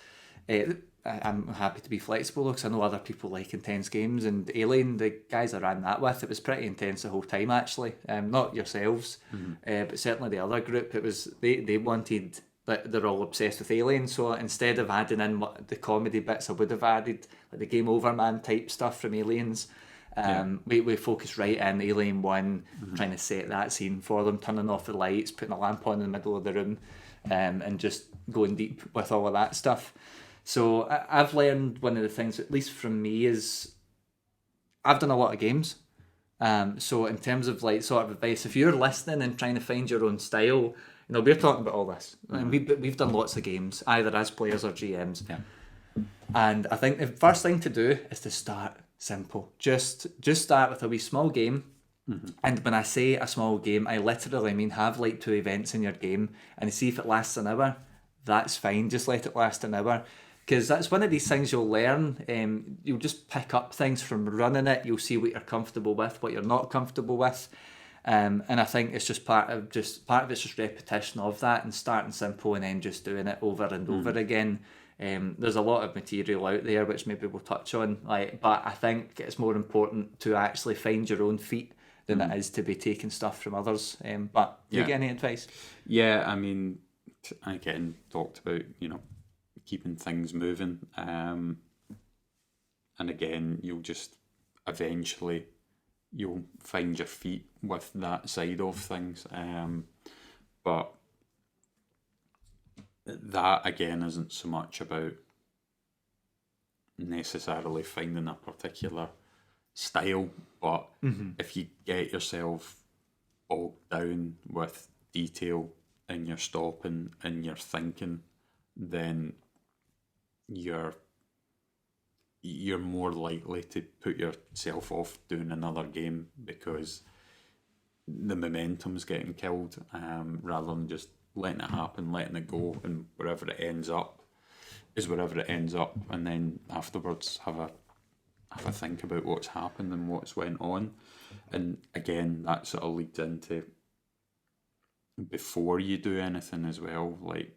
Speaker 1: I'm happy to be flexible because I know other people like intense games. And Alien, the guys I ran that with, it was pretty intense the whole time actually. Not yourselves, but certainly the other group. It was they wanted. But they're all obsessed with Alien, so instead of adding in what the comedy bits, I would have added like the Game Over Man type stuff from Aliens. We focused right in Alien 1, trying to set that scene for them, turning off the lights, putting a lamp on in the middle of the room, and just going deep with all of that stuff. So I've learned one of the things, at least from me, is I've done a lot of games. So in terms of like sort of advice, if you're listening and trying to find your own style, you know, we're talking about all this, and we've done lots of games, either as players or GMs. Yeah. And I think the first thing to do is to start simple. Just start with a wee small game. And when I say a small game, I literally mean have like 2 events in your game, and see if it lasts an hour. That's fine. Just let it last an hour. Because that's one of these things you'll learn. You'll just pick up things from running it. You'll see what you're comfortable with, what you're not comfortable with. And I think it's just part of it's just repetition of that and starting simple and then just doing it over and over again. There's a lot of material out there which maybe we'll touch on, but I think it's more important to actually find your own feet than it is to be taking stuff from others. But do you get any advice?
Speaker 2: Yeah, I mean, again, talked about keeping things moving, and again, you'll just eventually. You'll find your feet with that side of things. But that, again, isn't so much about necessarily finding a particular style, but if you get yourself bogged down with detail and you're stopping and you're thinking, then you're more likely to put yourself off doing another game because the momentum's getting killed, rather than just letting it happen, letting it go, and wherever it ends up is wherever it ends up, and then afterwards have a think about what's happened and what's went on. And again, that sort of leads into before you do anything as well, like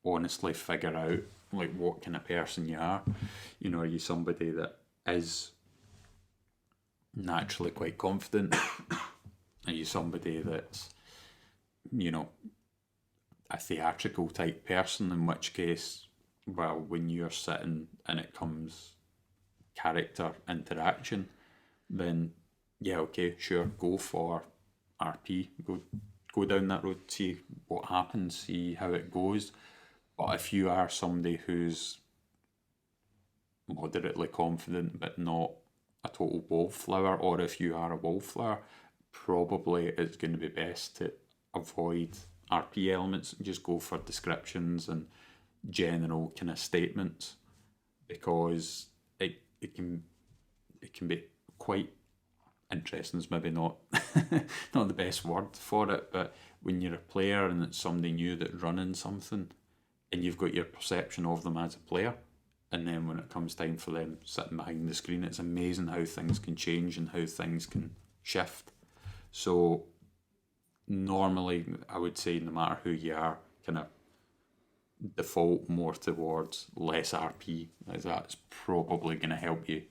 Speaker 2: honestly figure out like what kind of person you are. You know, are you somebody that is naturally quite confident? Are you somebody that's, you know, a theatrical type person, in which case, well, when you're sitting and it comes character interaction, then yeah, okay, sure, go for RP, go down that road, see what happens, see how it goes. But if you are somebody who's moderately confident but not a total wallflower, or if you are a wallflower, probably it's going to be best to avoid RP elements and just go for descriptions and general kind of statements, because it can be quite interesting. Is maybe not not the best word for it, but when you're a player and it's somebody new that's running something, and you've got your perception of them as a player, and then when it comes time for them sitting behind the screen, it's amazing how things can change and how things can shift. So normally I would say, no matter who you are, kind of default more towards less RP, as that's probably going to help you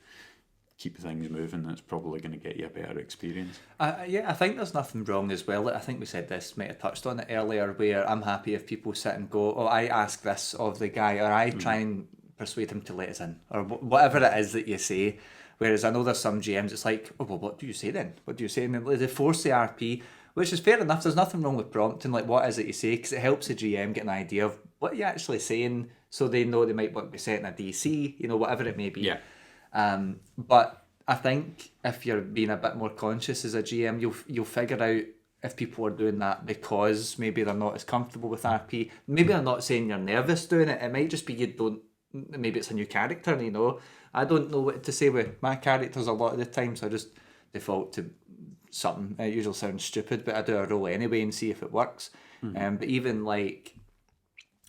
Speaker 2: keep things moving. That's probably going to get you a better experience.
Speaker 1: Yeah, I think there's nothing wrong as well. I think we said this, might have touched on it earlier, where I'm happy if people sit and go, oh, I ask this of the guy, or I try and persuade him to let us in, or whatever it is that you say. Whereas I know there's some GMs, it's like, oh, well, what do you say then? What do you say? And they force the RP, which is fair enough. There's nothing wrong with prompting, like, what is it you say? Because it helps the GM get an idea of what you're actually saying, so they know they might want to be setting a DC, you know, whatever it may be.
Speaker 2: Yeah.
Speaker 1: But I think if you're being a bit more conscious as a GM, you'll figure out if people are doing that because maybe they're not as comfortable with RP. Maybe I'm not saying you're nervous doing it. It might just be you don't. Maybe it's a new character, you know. I don't know what to say with my characters a lot of the time, so I just default to something. It usually sounds stupid, but I do a roll anyway and see if it works. But even like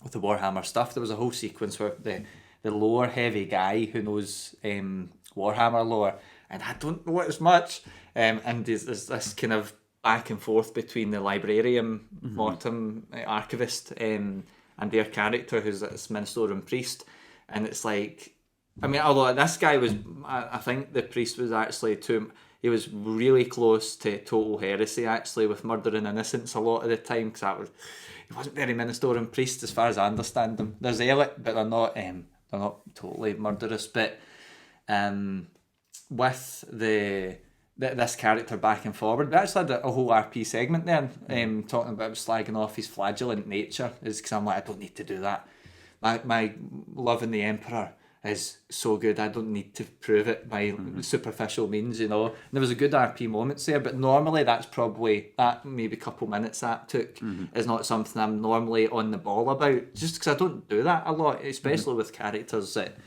Speaker 1: with the Warhammer stuff, there was a whole sequence where the lore heavy guy who knows Warhammer lore, and I don't know it as much, and there's this kind of back and forth between the librarian, Mortem, archivist, and their character, who's this Minnesotan priest. And it's like, I mean, although this guy was, I think the priest was actually he was really close to total heresy, actually, with murdering innocents a lot of the time, because he wasn't very Minnesotan priest as far as I understand them. They're zealot, but they're not totally murderous. But with this character back and forward, we actually had a whole RP segment there, talking about slagging off his flagellant nature, is because I'm like, I don't need to do that. My love in the Emperor is so good, I don't need to prove it by superficial means, you know. And there was a good RP moments there, but normally that's probably, that maybe couple minutes that took is not something I'm normally on the ball about, just because I don't do that a lot, especially with characters that,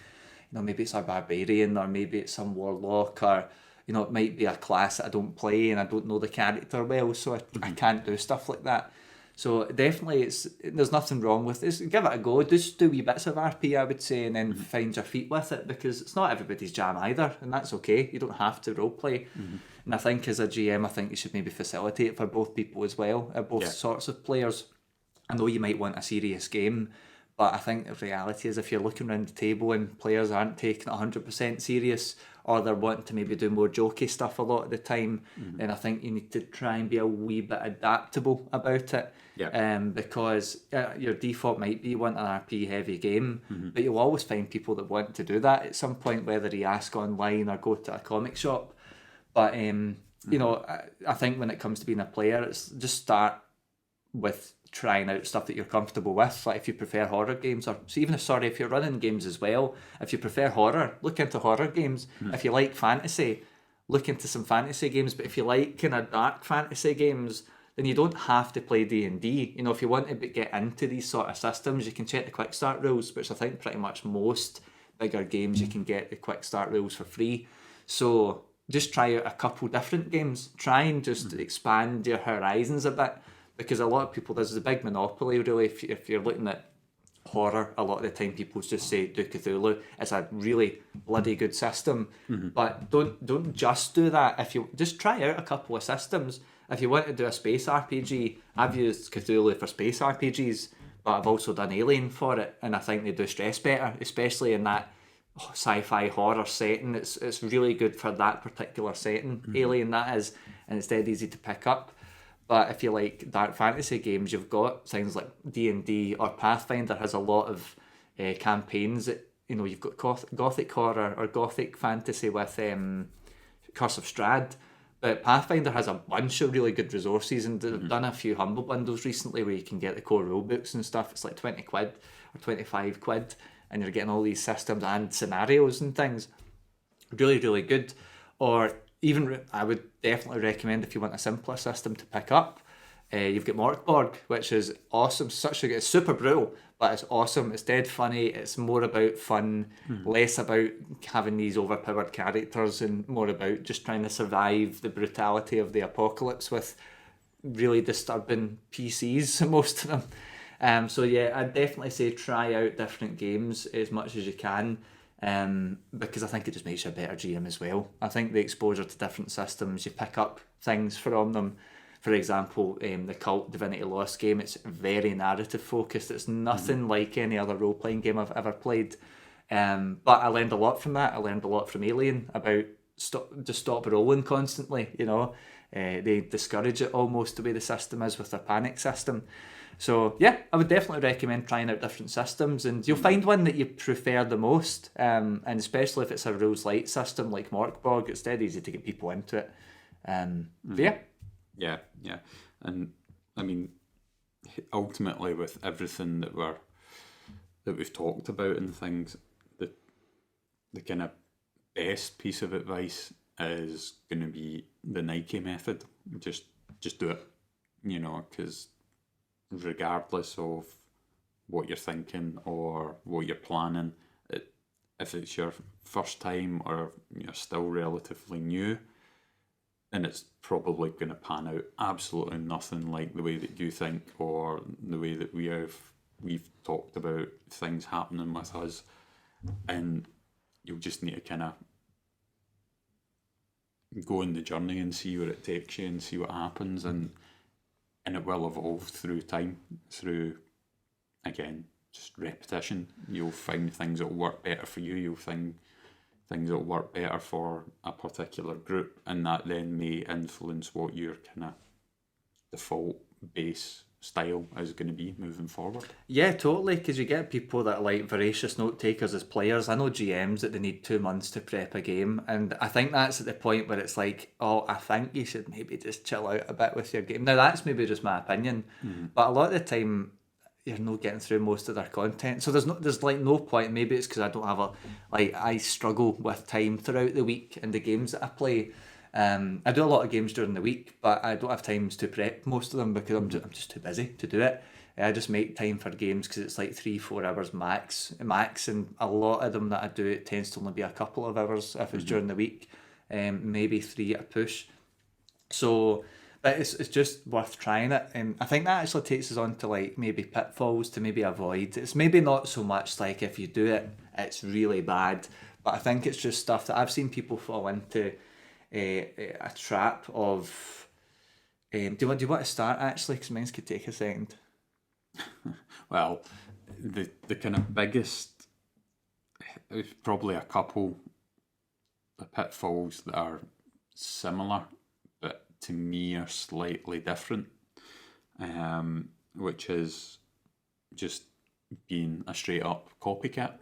Speaker 1: you know, maybe it's a barbarian, or maybe it's some warlock, or, you know, it might be a class that I don't play and I don't know the character well, so I can't do stuff like that. So definitely, there's nothing wrong with this. Give it a go. Just do wee bits of RP, I would say, and then find your feet with it, because it's not everybody's jam either, and that's okay. You don't have to roleplay. And I think as a GM, I think you should maybe facilitate for both people as well, both sorts of players. I know you might want a serious game, but I think the reality is, if you're looking around the table and players aren't taking it 100% serious, or they're wanting to maybe do more jokey stuff a lot of the time, then I think you need to try and be a wee bit adaptable about it. Because your default might be you want an RP heavy game, but you'll always find people that want to do that at some point, whether you ask online or go to a comic shop. But you know, I think when it comes to being a player, it's just start with trying out stuff that you're comfortable with. Like if you prefer horror games, or so even if you're running games as well, if you prefer horror, look into horror games. If you like fantasy, look into some fantasy games. But if you like kind of dark fantasy games, then you don't have to play D&D. You know, if you want to get into these sort of systems, you can check the quick start rules, which I think pretty much most bigger games you can get the quick start rules for free. So just try out a couple different games. Try and just expand your horizons a bit, because a lot of people, there's a big monopoly really. If you're looking at horror, a lot of the time people just say do Cthulhu. It's a really bloody good system, but don't just do that. If you just try out a couple of systems. If you want to do a space RPG, I've used Cthulhu for space RPGs, but I've also done Alien for it, and I think they do stress better, especially in that sci-fi horror setting. It's really good for that particular setting. Alien, that is, and it's dead easy to pick up. But if you like dark fantasy games, you've got things like D&D, or Pathfinder has a lot of campaigns that, you know, you've got gothic horror or gothic fantasy with Curse of Strahd. But Pathfinder has a bunch of really good resources, and they've done a few humble bundles recently where you can get the core rulebooks and stuff. It's like 20 quid or 25 quid, and you're getting all these systems and scenarios and things. Really, really good. Or even, I would definitely recommend, if you want a simpler system to pick up, you've got Morkborg, which is awesome. It's super brutal, but it's awesome. It's dead funny. It's more about fun, less about having these overpowered characters, and more about just trying to survive the brutality of the apocalypse with really disturbing PCs, most of them. So yeah, I'd definitely say try out different games as much as you can, because I think it just makes you a better GM as well. I think the exposure to different systems, you pick up things from them. For example, the Cult Divinity Lost game, it's very narrative focused. It's nothing like any other role-playing game I've ever played. But I learned a lot from that. I learned a lot from Alien about stop rolling constantly, you know. They discourage it almost, the way the system is with their panic system. So yeah, I would definitely recommend trying out different systems, and you'll find one that you prefer the most. And especially if it's a rules light system like Morkborg, it's dead easy to get people into it. But yeah.
Speaker 2: Yeah. And I mean, ultimately with everything that we've talked about and things, the kind of best piece of advice is going to be the Nike method. Just do it, you know, because regardless of what you're thinking or what you're planning, if it's your first time or you're still relatively new, and it's probably going to pan out absolutely nothing like the way that you think, or the way that we've talked about things happening with us, and you'll just need to kind of go on the journey and see where it takes you and see what happens, and it will evolve through time, through, again, just repetition. You'll find things that will work better for you, you'll find things that will work better for a particular group, and that then may influence what your kind of default base style is going to be moving forward.
Speaker 1: Yeah, totally, because you get people that are like voracious note takers as players. I know GMs that they need 2 months to prep a game, and I think that's at the point where it's like, oh, I think you should maybe just chill out a bit with your game. Now that's maybe just my opinion, but a lot of the time you're not getting through most of their content, so there's like no point. Maybe it's because I don't have I struggle with time throughout the week and the games that I play. I do a lot of games during the week, but I don't have times to prep most of them because I'm just too busy to do it. I just make time for games because it's like 3-4 hours max, and a lot of them that I do, it tends to only be a couple of hours if it's during the week, maybe 3 at a push. So, but it's just worth trying it, and I think that actually takes us on to like maybe pitfalls to maybe avoid. It's maybe not so much like if you do it, it's really bad, but I think it's just stuff that I've seen people fall into. A trap of do you want to start actually, because mine could take a second.
Speaker 2: Well, the kind of biggest, there's probably a couple of pitfalls that are similar but to me are slightly different, which is just being a straight up copycat.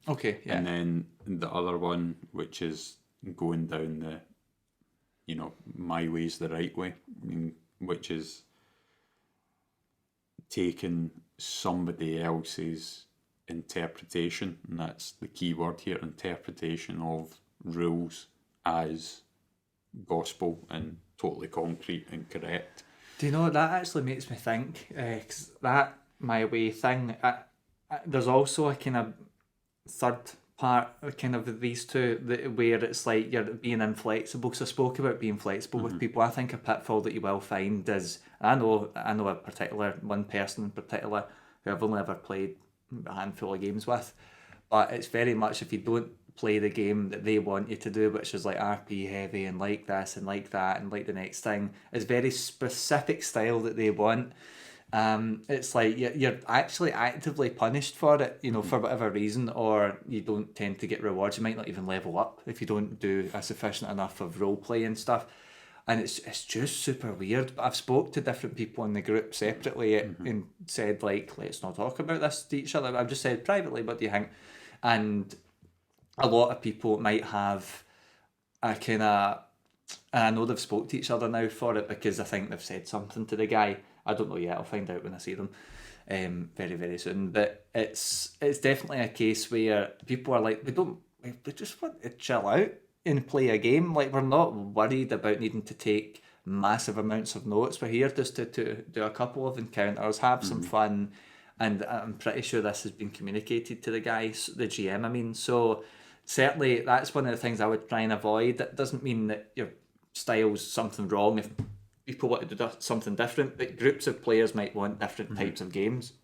Speaker 1: Okay, yeah.
Speaker 2: And then the other one, which is going down the, you know, my way's the right way, which is taking somebody else's interpretation, and that's the key word here, interpretation of rules as gospel and totally concrete and correct.
Speaker 1: Do you know, that actually makes me think, 'cause that my way thing, there's also a kind of third part, kind of these two, where it's like you're being inflexible. So I spoke about being flexible with people. I think a pitfall that you will find is, I know a particular one person in particular who I've only ever played a handful of games with, but it's very much if you don't play the game that they want you to do, which is like RP heavy and like this and like that and like the next thing, it's very specific style that they want. It's like you're actually actively punished for it, for whatever reason, or you don't tend to get rewards. You might not even level up if you don't do a sufficient enough of role play and stuff. And it's just super weird. But I've spoke to different people in the group separately and said, like, let's not talk about this to each other. I've just said privately, what do you think? And a lot of people might have a kind of, I know they've spoke to each other now for it because I think they've said something to the guy. I don't know yet. I'll find out when I see them very, very soon. But it's definitely a case where people are like, we just want to chill out and play a game. Like, we're not worried about needing to take massive amounts of notes. We're here just to do a couple of encounters, have some fun, and I'm pretty sure this has been communicated to the guys, the GM, I mean. So certainly that's one of the things I would try and avoid. That doesn't mean that your style's something wrong if people want to do something different, but groups of players might want different types of games.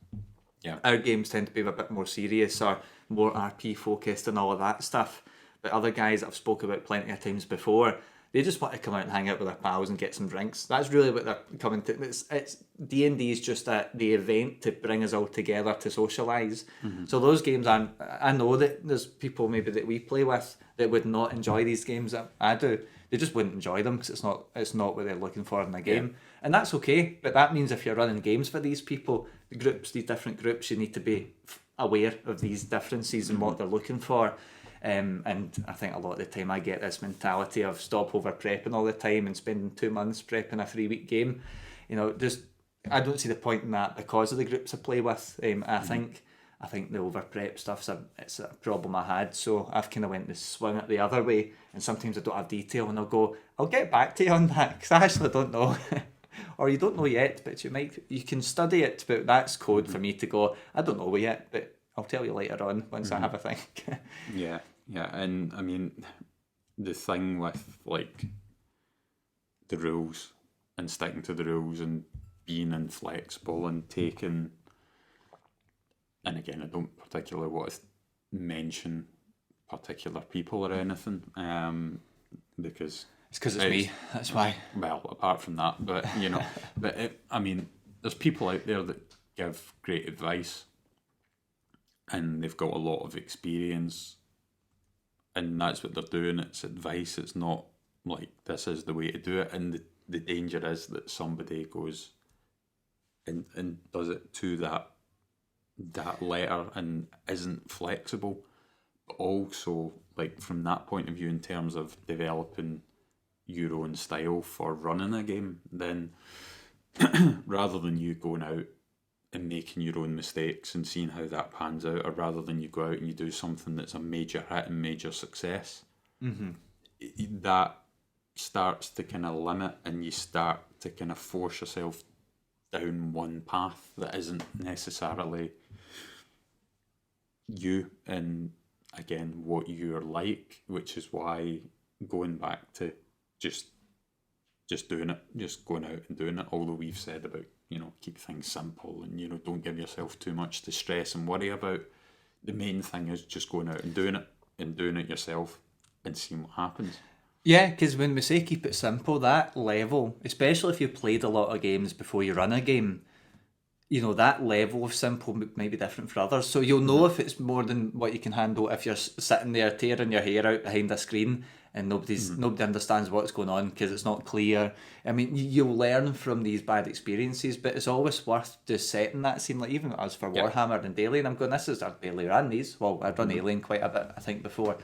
Speaker 2: Yeah.
Speaker 1: Our games tend to be a bit more serious or more RP focused and all of that stuff. But other guys that I've spoke about plenty of times before, they just want to come out and hang out with their pals and get some drinks. That's really what they're coming to. It's D&D is just the event to bring us all together to socialise. So those games, I know that there's people maybe that we play with that would not enjoy these games that I do. They just wouldn't enjoy them because it's not what they're looking for in a game. Yeah. And that's okay. But that means if you're running games for these people, these different groups, you need to be aware of these differences and what they're looking for. And I think a lot of the time I get this mentality of stop over prepping all the time and spending 2 months prepping a 3-week game. I don't see the point in that because of the groups I play with. I think the over prep stuff's it's a problem I had, so I've kind of went to swing it the other way. And sometimes I don't have detail, and I'll get back to you on that because I actually don't know, or you don't know yet, but you can study it. But that's code for me to go, I don't know yet, but I'll tell you later on once I have a think.
Speaker 2: Yeah, and I mean, the thing with like the rules and sticking to the rules and being inflexible and taking, and again, I don't particularly want to mention particular people or anything, because
Speaker 1: it's because it's me. That's why.
Speaker 2: Well, apart from that, but there's people out there that give great advice, and they've got a lot of experience, and that's what they're doing. It's advice. It's not like this is the way to do it. And the danger is that somebody goes and does it to that letter and isn't flexible. But also, like, from that point of view, in terms of developing your own style for running a game, then rather than you going out and making your own mistakes and seeing how that pans out, or rather than you go out and you do something that's a major hit and major success, that starts to kind of limit, and you start to kind of force yourself down one path that isn't necessarily you and, again, what you're like, which is why going back to just doing it, just going out and doing it, although we've said about, keep things simple and, don't give yourself too much to stress and worry about. The main thing is just going out and doing it yourself and seeing what happens.
Speaker 1: Yeah, because when we say keep it simple, that level, especially if you've played a lot of games before you run a game, that level of simple might be different for others. So you'll know if it's more than what you can handle if you're sitting there tearing your hair out behind a screen and nobody understands what's going on because it's not clear. I mean, you'll learn from these bad experiences, but it's always worth just setting that scene. Like, even as for Warhammer and Alien, I'm going, this is our daily run. These, well, I've run Alien quite a bit, I think, before.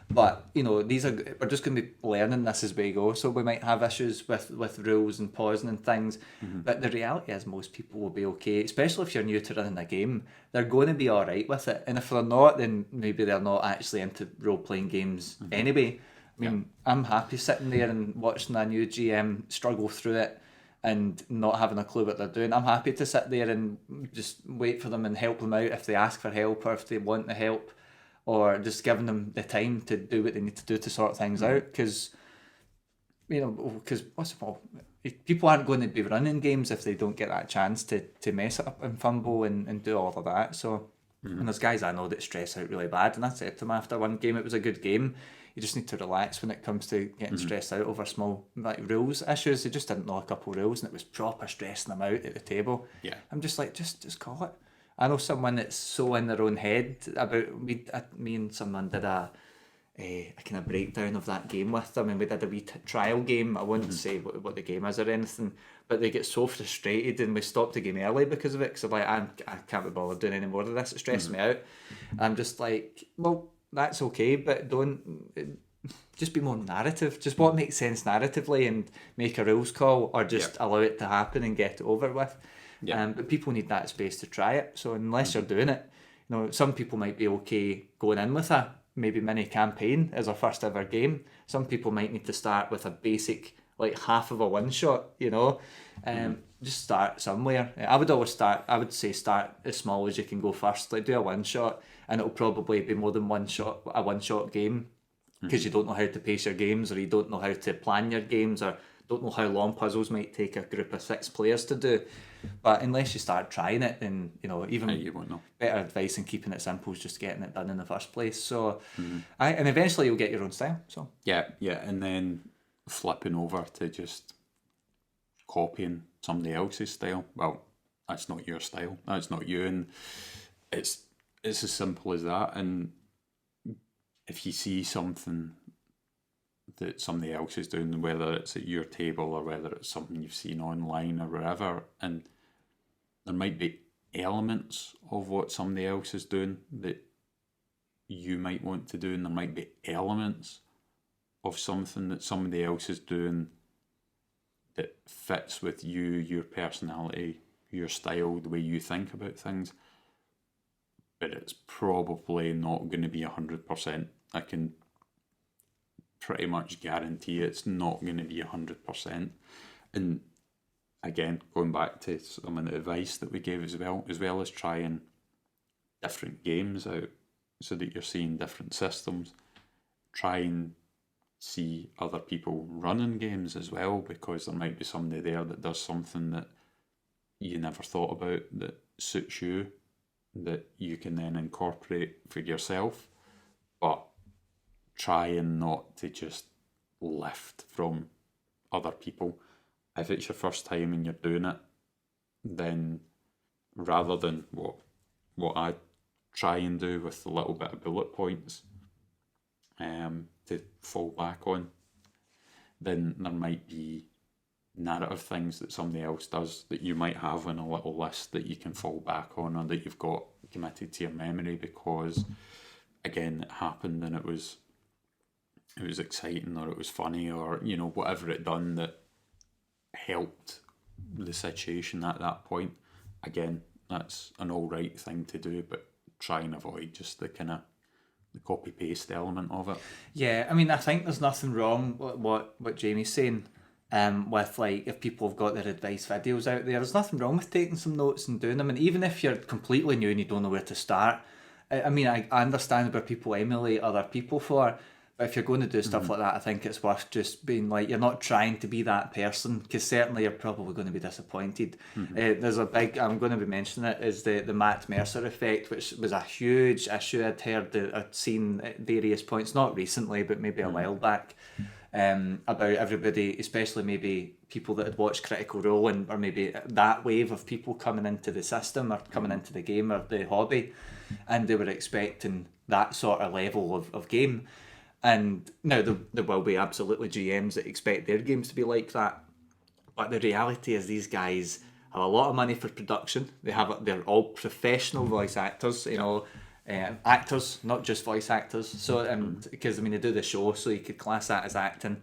Speaker 1: But, we're just going to be learning this as we go. So we might have issues with rules and pausing and things. But the reality is most people will be okay, especially if you're new to running a game. They're going to be all right with it. And if they're not, then maybe they're not actually into role-playing games anyway. I mean, I'm happy sitting there and watching a new GM struggle through it and not having a clue what they're doing. I'm happy to sit there and just wait for them and help them out if they ask for help or if they want the help, or just giving them the time to do what they need to do to sort things out. Because, what's the point? People aren't going to be running games if they don't get that chance to mess it up and fumble and do all of that. So, and there's guys I know that stress out really bad, and I said to them after one game, it was a good game. You just need to relax when it comes to getting stressed out over small rules issues. They just didn't know a couple of rules, and it was proper stressing them out at the table.
Speaker 2: Yeah.
Speaker 1: I'm just like, just call it. I know someone that's so in their own head about me and someone did a kind of breakdown of that game with them, and we did a wee trial game. I wouldn't say what the game is or anything, but they get so frustrated, and we stopped the game early because of it. Because I'm like, I can't be bothered doing any more of this. It stresses me out. I'm just like, well, that's okay, but don't just be more narrative. Just what makes sense narratively, and make a rules call, or just allow it to happen and get it over with.
Speaker 2: Yeah.
Speaker 1: But people need that space to try it. So unless you're doing it, some people might be okay going in with a maybe mini campaign as a first ever game. Some people might need to start with a basic, like half of a one shot. Just start somewhere. I would say start as small as you can go first. Like, do a one shot, and it'll probably be more than a one shot game, because you don't know how to pace your games, or you don't know how to plan your games, or don't know how long puzzles might take a group of 6 players to do. But unless you start trying it, then even
Speaker 2: You won't know.
Speaker 1: better advice than keeping it simple is just getting it done in the first place. So, and eventually you'll get your own style. So
Speaker 2: Yeah, and then flipping over to just copying somebody else's style. Well, that's not your style. That's not you, and it's as simple as that. And if you see something that somebody else is doing, whether it's at your table or whether it's something you've seen online or wherever, and there might be elements of what somebody else is doing that you might want to do, and there might be elements of something that somebody else is doing that fits with you, your personality, your style, the way you think about things, but it's probably not going to be 100%. I can pretty much guarantee it's not going to be 100%. And again, going back to some of the advice that we gave as well as trying different games out so that you're seeing different systems, try and see other people running games as well, because there might be somebody there that does something that you never thought about that suits you, that you can then incorporate for yourself. But trying not to just lift from other people. If it's your first time and you're doing it, then rather than what I try and do with a little bit of bullet points to fall back on, then there might be narrative things that somebody else does that you might have on a little list that you can fall back on, or that you've got committed to your memory because, again, it happened and it was exciting, or it was funny, or whatever it done that helped the situation at that point. Again, that's an all right thing to do, but try and avoid just the kind of the copy paste element of it.
Speaker 1: Yeah, I mean, I think there's nothing wrong with what Jamie's saying. With, like, if people have got their advice videos out there's nothing wrong with taking some notes and doing them. And even if you're completely new and you don't know where to start, I mean, I understand where people emulate other people for. But if you're going to do stuff like that, I think it's worth just being like, you're not trying to be that person, because certainly you're probably going to be disappointed. There's a big, I'm going to be mentioning it, is the Matt Mercer effect, which was a huge issue I'd seen at various points, not recently, but maybe a while back, about everybody, especially maybe people that had watched Critical Role, or maybe that wave of people coming into the system or coming into the game or the hobby, and they were expecting that sort of level of game. And now there will be absolutely GMs that expect their games to be like that. But the reality is these guys have a lot of money for production. They're all professional voice actors, actors, not just voice actors. So, because they do the show, so you could class that as acting.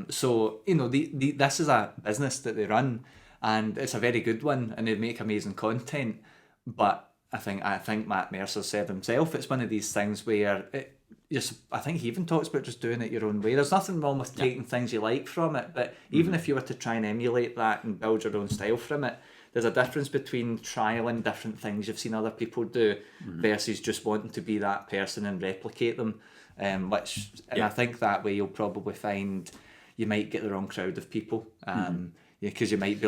Speaker 1: So this is a business that they run, and it's a very good one, and they make amazing content. But I think Matt Mercer said himself, it's one of these things where I think he even talks about just doing it your own way. There's nothing wrong with taking things you like from it, but even if you were to try and emulate that and build your own style from it, there's a difference between trialing different things you've seen other people do versus just wanting to be that person and replicate them. I think that way you'll probably find you might get the wrong crowd of people. Because you might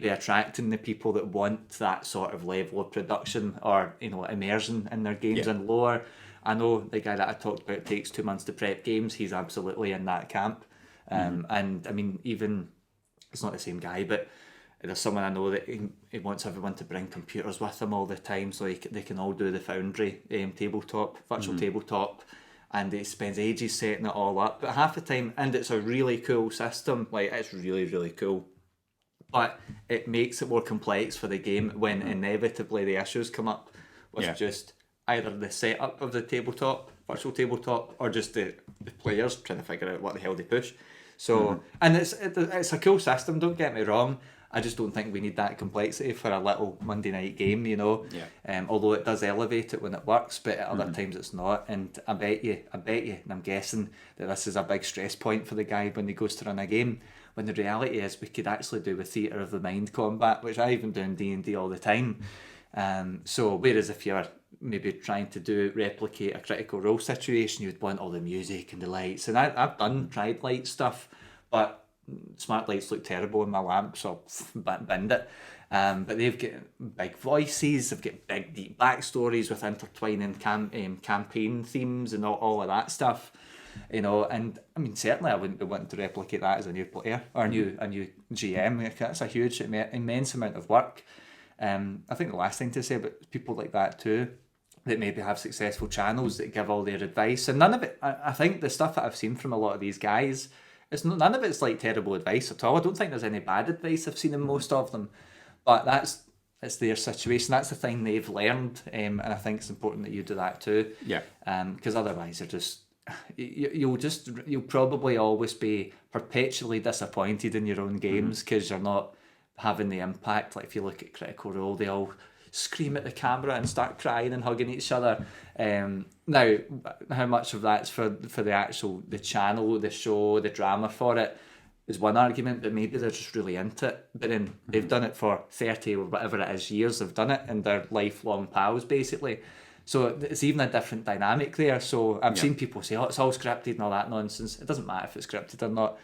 Speaker 1: be attracting the people that want that sort of level of production or immersion in their games and lore. I know the guy that I talked about takes 2 months to prep games. He's absolutely in that camp. And I mean, even it's not the same guy, but there's someone I know that he wants everyone to bring computers with them all the time so they can all do the Foundry tabletop, virtual tabletop, and he spends ages setting it all up. But half the time, and it's a really cool system, like it's really, really cool. But it makes it more complex for the game when inevitably the issues come up with just either the setup of the tabletop, virtual tabletop, or just the players trying to figure out what the hell they push. So, and it's a cool system, don't get me wrong. I just don't think we need that complexity for a little Monday night game, although it does elevate it when it works, but at other times it's not. And I bet you, and I'm guessing that this is a big stress point for the guy when he goes to run a game, when the reality is we could actually do with theatre of the mind combat, which I even do in D&D all the time. So whereas if you're maybe trying to replicate a Critical Role situation, you'd want all the music and the lights. And I've tried light stuff, but smart lights look terrible in my lamp, so binned it. But they've got big voices, they've got big deep backstories with intertwining campaign themes and all of that stuff. And I mean, certainly I wouldn't be wanting to replicate that as a new player or a new GM. That's a huge, immense amount of work. I think the last thing to say about people like that too, that maybe have successful channels that give all their advice, and none of it, I think the stuff that I've seen from a lot of these guys, none of it's like terrible advice at all. I don't think there's any bad advice I've seen in most of them, but it's their situation. That's the thing they've learned, and I think it's important that you do that too. Yeah. Because otherwise you'll probably always be perpetually disappointed in your own games because you're not having the impact. Like if you look at Critical Role, they all scream at the camera and start crying and hugging each other. Now, how much of that's for the channel, the show, the drama for it is one argument, but maybe they're just really into it. But then they've done it for 30 or whatever it is years they've done it, and they're lifelong pals basically. So it's even a different dynamic there. So I've seen people say, it's all scripted and all that nonsense. It doesn't matter if it's scripted or not.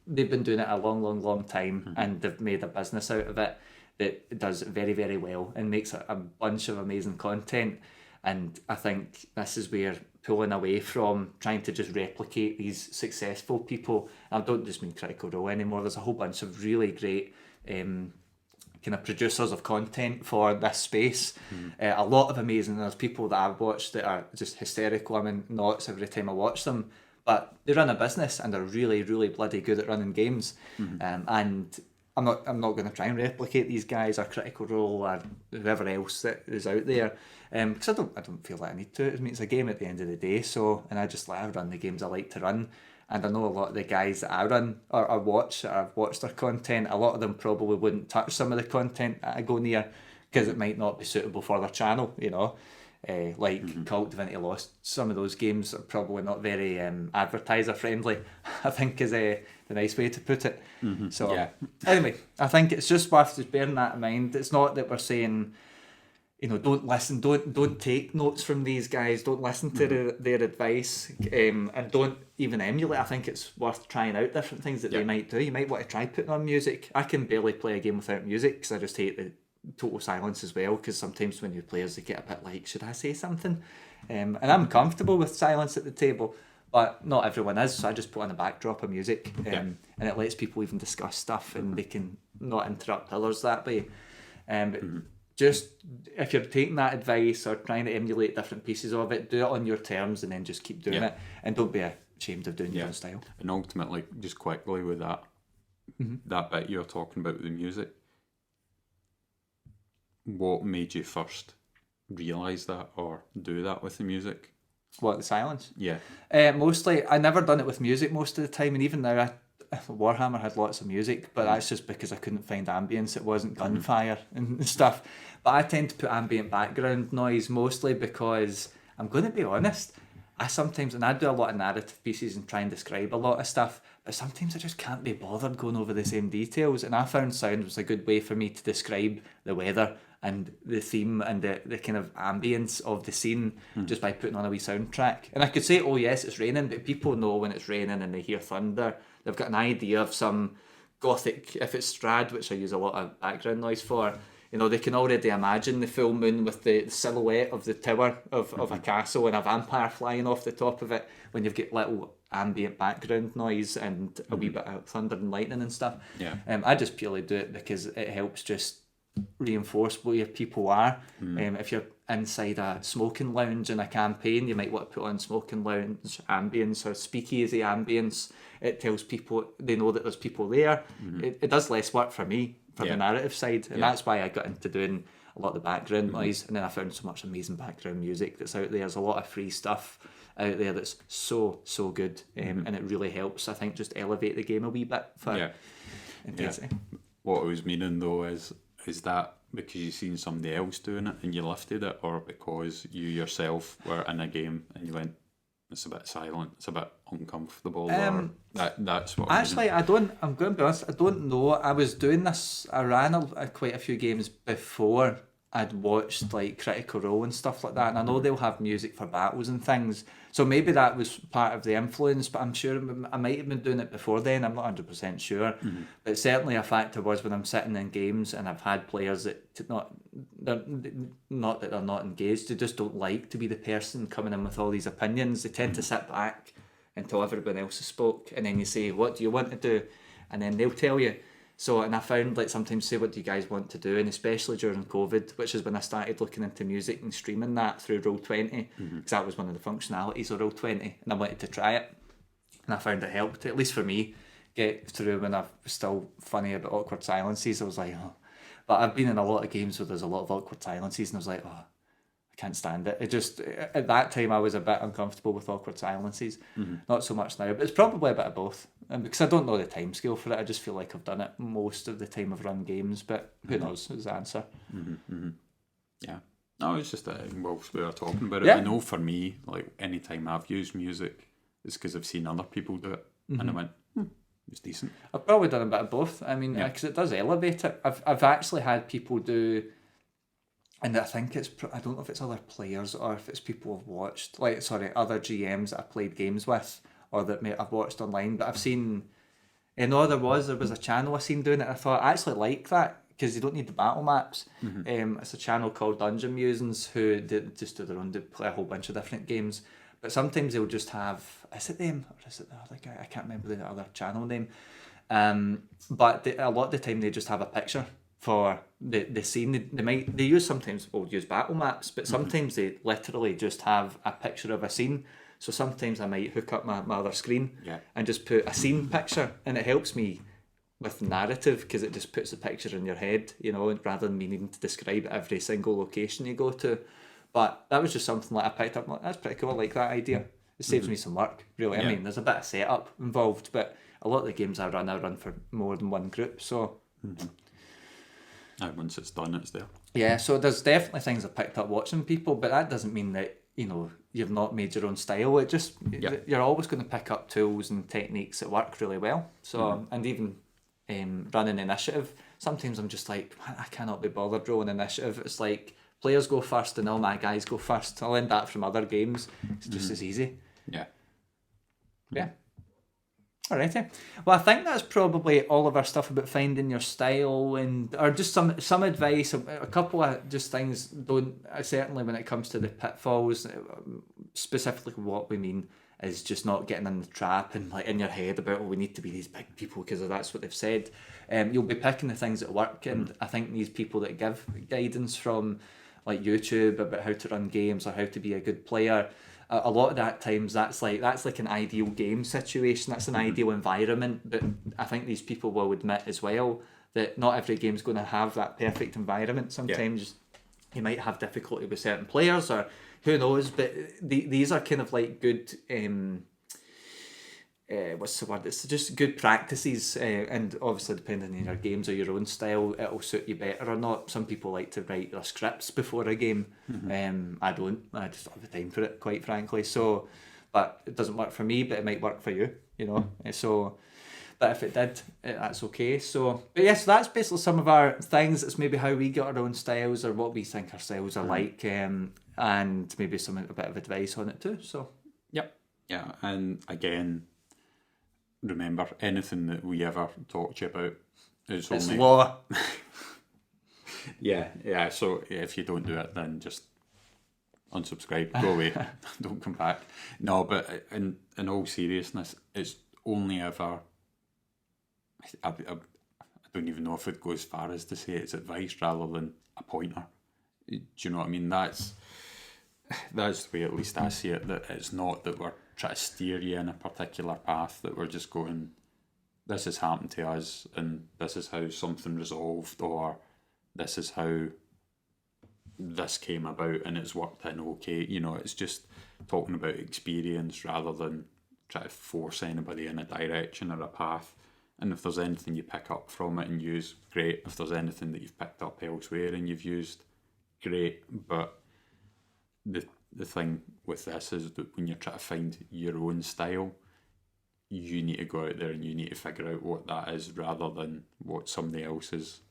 Speaker 1: They've been doing it a long, long, long time, and they've made a business out of it that does very, very well and makes a bunch of amazing content. And I think this is where pulling away from trying to just replicate these successful people, I don't just mean Critical Role anymore, there's a whole bunch of really great kind of producers of content for this space. A lot of amazing, there's people that I've watched that are just hysterical. I'm in knots every time I watch them, but they run a business and they're really, really bloody good at running games. And I'm not going to try and replicate these guys or Critical Role or whoever else that is out there, because I don't feel like I need to. I mean, it's a game at the end of the day. So, and I run the games I like to run, and I know a lot of the guys that I run or I watch, or I've watched their content. A lot of them probably wouldn't touch some of the content that I go near because it might not be suitable for their channel. Cult Divinity Lost. Some of those games are probably not very advertiser friendly, I think is the nice way to put it. Anyway, I think it's just worth just bearing that in mind. It's not that we're saying, don't listen, don't take notes from these guys, don't listen to their advice, and don't even emulate. I think it's worth trying out different things that they might do. You might want to try putting on music. I can barely play a game without music because I just hate the total silence as well, because sometimes when new players, they get a bit like, should I say something? And I'm comfortable with silence at the table, but not everyone is, so I just put on a backdrop of music, and it lets people even discuss stuff, and they can not interrupt others that way. Just if you're taking that advice or trying to emulate different pieces of it, do it on your terms and then just keep doing it, and don't be ashamed of doing your own style.
Speaker 2: And ultimately, just quickly with that, that bit you're talking about with the music, what made you first realise that or do that with the music?
Speaker 1: What, the silence?
Speaker 2: Yeah.
Speaker 1: Mostly, I never done it with music most of the time, and even now, Warhammer had lots of music, but that's just because I couldn't find ambience. It wasn't gunfire and stuff. But I tend to put ambient background noise mostly because, I'm going to be honest, I sometimes, and I do a lot of narrative pieces and try and describe a lot of stuff, but sometimes I just can't be bothered going over the same details. And I found sound was a good way for me to describe the weather and the theme and the kind of ambience of the scene just by putting on a wee soundtrack. And I could say, oh yes, it's raining, but people know when it's raining and they hear thunder, they've got an idea of some gothic, if it's Strad, which I use a lot of background noise for, you know, they can already imagine the full moon with the silhouette of the tower of a castle and a vampire flying off the top of it when you've got little ambient background noise and a wee bit of thunder and lightning and stuff.
Speaker 2: Yeah.
Speaker 1: I just purely do it because it helps just reinforce where people are. If you're inside a smoking lounge in a campaign, you might want to put on smoking lounge ambience or speakeasy ambience. It tells people, they know that there's people there. It does less work for me for the narrative side, and that's why I got into doing a lot of the background noise. And then I found so much amazing background music that's out there. There's a lot of free stuff out there that's so good, and it really helps, I think, just elevate the game a wee bit for intensity.
Speaker 2: What I was meaning though is that because you've seen somebody else doing it and you lifted it, or because you yourself were in a game and you went, it's a bit silent, it's a bit uncomfortable, or that's what
Speaker 1: actually I'm going to be honest, I don't know. I was doing this, I ran quite a few games before I'd watched like Critical Role and stuff like that, and I know they'll have music for battles and things, so maybe that was part of the influence, but I'm sure I might have been doing it before then. I'm not 100% sure, but certainly a factor was when I'm sitting in games and I've had players that not that they're not engaged, they just don't like to be the person coming in with all these opinions. They tend to sit back until everyone else has spoke, and then you say, what do you want to do, and then they'll tell you. So, and I found like sometimes say, what do you guys want to do? And especially during COVID, which is when I started looking into music and streaming that through Roll20, because that was one of the functionalities of Roll20, and I wanted to try it. And I found it helped, at least for me, get through when I was still funny about awkward silences. I was like, oh. But I've been in a lot of games where there's a lot of awkward silences, and I was like, oh, I can't stand it. It just, at that time, I was a bit uncomfortable with awkward silences. Not so much now, but it's probably a bit of both. And because I don't know the time scale for it, I just feel like I've done it most of the time I've run games, but who knows is the answer.
Speaker 2: Yeah. No, it's just whilst we were talking about it, I know for me, like anytime I've used music, it's because I've seen other people do it, and I went, it's decent.
Speaker 1: I've probably done a bit of both. I mean, because it does elevate it. I've actually had people do, and I think it's, I don't know if it's other players or if it's people I've watched, like, sorry, other GMs that I've played games with or that I've watched online, but I've seen, there was a channel I seen doing it, and I thought, I actually like that, because you don't need the battle maps. It's a channel called Dungeon Musings who just do their own, they play a whole bunch of different games, but sometimes they'll just have, is it them or is it the other guy? I can't remember the other channel name. But a lot of the time they just have a picture for the scene. They use, sometimes will use battle maps, but sometimes they literally just have a picture of a scene. So sometimes I might hook up my other screen and just put a scene picture, and it helps me with narrative because it just puts the picture in your head, rather than me needing to describe every single location you go to. But that was just something that I picked up. Like, that's pretty cool. I like that idea. It saves me some work, really. I mean, there's a bit of setup involved, but a lot of the games I run for more than one group. So
Speaker 2: once it's done, it's there.
Speaker 1: Yeah, so there's definitely things I've picked up watching people, but that doesn't mean that you've not made your own style. It just you're always going to pick up tools and techniques that work really well. So and even running initiative, sometimes I'm just like, I cannot be bothered rolling initiative. It's like players go first and all my guys go first. I learned that from other games. It's just as easy. Yeah. Alrighty. Well, I think that's probably all of our stuff about finding your style, or just some advice, a couple of just things. Certainly when it comes to the pitfalls, specifically what we mean is just not getting in the trap and like in your head about, we need to be these big people because that's what they've said. You'll be picking the things that work, and I think these people that give guidance from like YouTube about how to run games or how to be a good player, a lot of that times that's like an ideal game situation, that's an ideal environment, but I think these people will admit as well that not every game's going to have that perfect environment. Sometimes you might have difficulty with certain players, or who knows, but these are kind of like good what's the word? It's just good practices, and obviously depending on your games or your own style, it'll suit you better or not. Some people like to write their scripts before a game. I don't. I just don't have the time for it, quite frankly. So, but it doesn't work for me, but it might work for you. So. But if it did, that's okay. So, but yes, that's basically some of our things. It's maybe how we get our own styles or what we think our styles are like, and maybe a bit of advice on it too. So,
Speaker 2: yep, yeah, and again, remember anything that we ever talk to you about is
Speaker 1: it's
Speaker 2: only
Speaker 1: law.
Speaker 2: yeah. So if you don't do it, then just unsubscribe, go away, don't come back. No, but in all seriousness, it's only ever. I don't even know if it goes as far as to say it's advice rather than a pointer. Do you know what I mean? That's the way at least I see it, that it's not that we're trying to steer you in a particular path, that we're just going, this has happened to us and this is how something resolved, or this is how this came about and it's worked in okay. It's just talking about experience rather than try to force anybody in a direction or a path. And if there's anything you pick up from it and use, great. If there's anything that you've picked up elsewhere and you've used, great. But the thing with this is that when you're trying to find your own style, you need to go out there and you need to figure out what that is rather than what somebody else is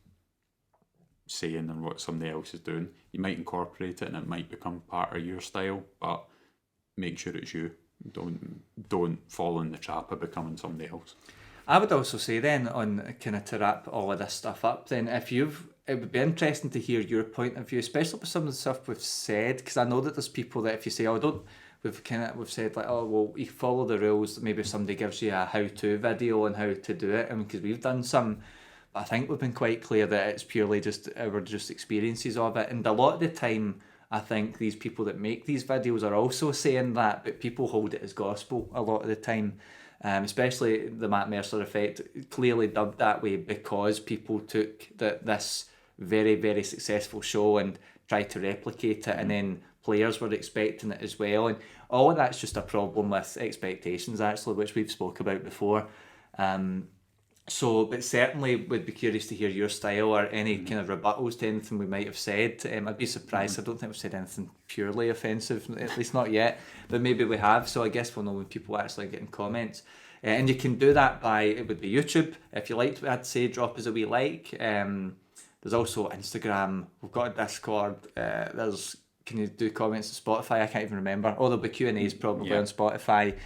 Speaker 2: saying and what somebody else is doing. You might incorporate it and it might become part of your style, but make sure it's you. Don't fall in the trap of becoming somebody else.
Speaker 1: I would also say then, on kind of to wrap all of this stuff up, then it would be interesting to hear your point of view, especially with some of the stuff we've said, because I know that there's people that if you say, we've said like, oh well, you follow the rules. Maybe if somebody gives you a how-to video on how to do it, and because we've done some, but I think we've been quite clear that it's purely just our experiences of it, and a lot of the time, I think these people that make these videos are also saying that, but people hold it as gospel a lot of the time. Especially the Matt Mercer effect, clearly dubbed that way because people took this very, very successful show and tried to replicate it, and then players were expecting it as well. And all of that's just a problem with expectations, actually, which we've spoke about before. But certainly would be curious to hear your style or any kind of rebuttals to anything we might have said. I'd be surprised. I don't think we've said anything purely offensive, at least not yet, but maybe we have. So I guess we'll know when people actually get in comments. And you can do that it would be YouTube. If you liked what I had to say, drop us a wee like. There's also Instagram. We've got a Discord. Can you do comments on Spotify? I can't even remember. Oh, there'll be Q&As probably on Spotify.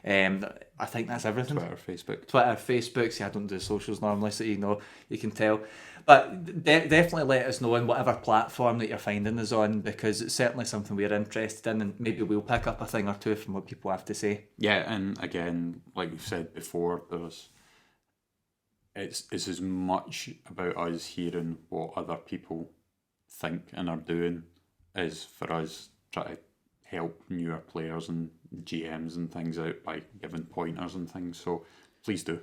Speaker 1: I think that's everything.
Speaker 2: Twitter, Facebook. See, I don't do socials normally, so you can tell. But definitely let us know on whatever platform that you're finding us on, because it's certainly something we're interested in, and maybe we'll pick up a thing or two from what people have to say. Yeah, and again, like we've said before, it's as much about us hearing what other people think and are doing as for us try to help newer players and GMs and things out by giving pointers and things. So please do.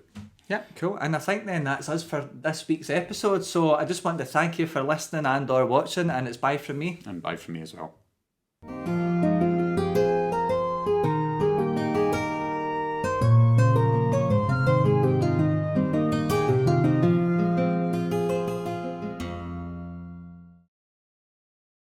Speaker 1: Yeah, cool. And I think then that's us for this week's episode. So I just want to thank you for listening and or watching, and it's bye from me.
Speaker 2: And bye from me as well.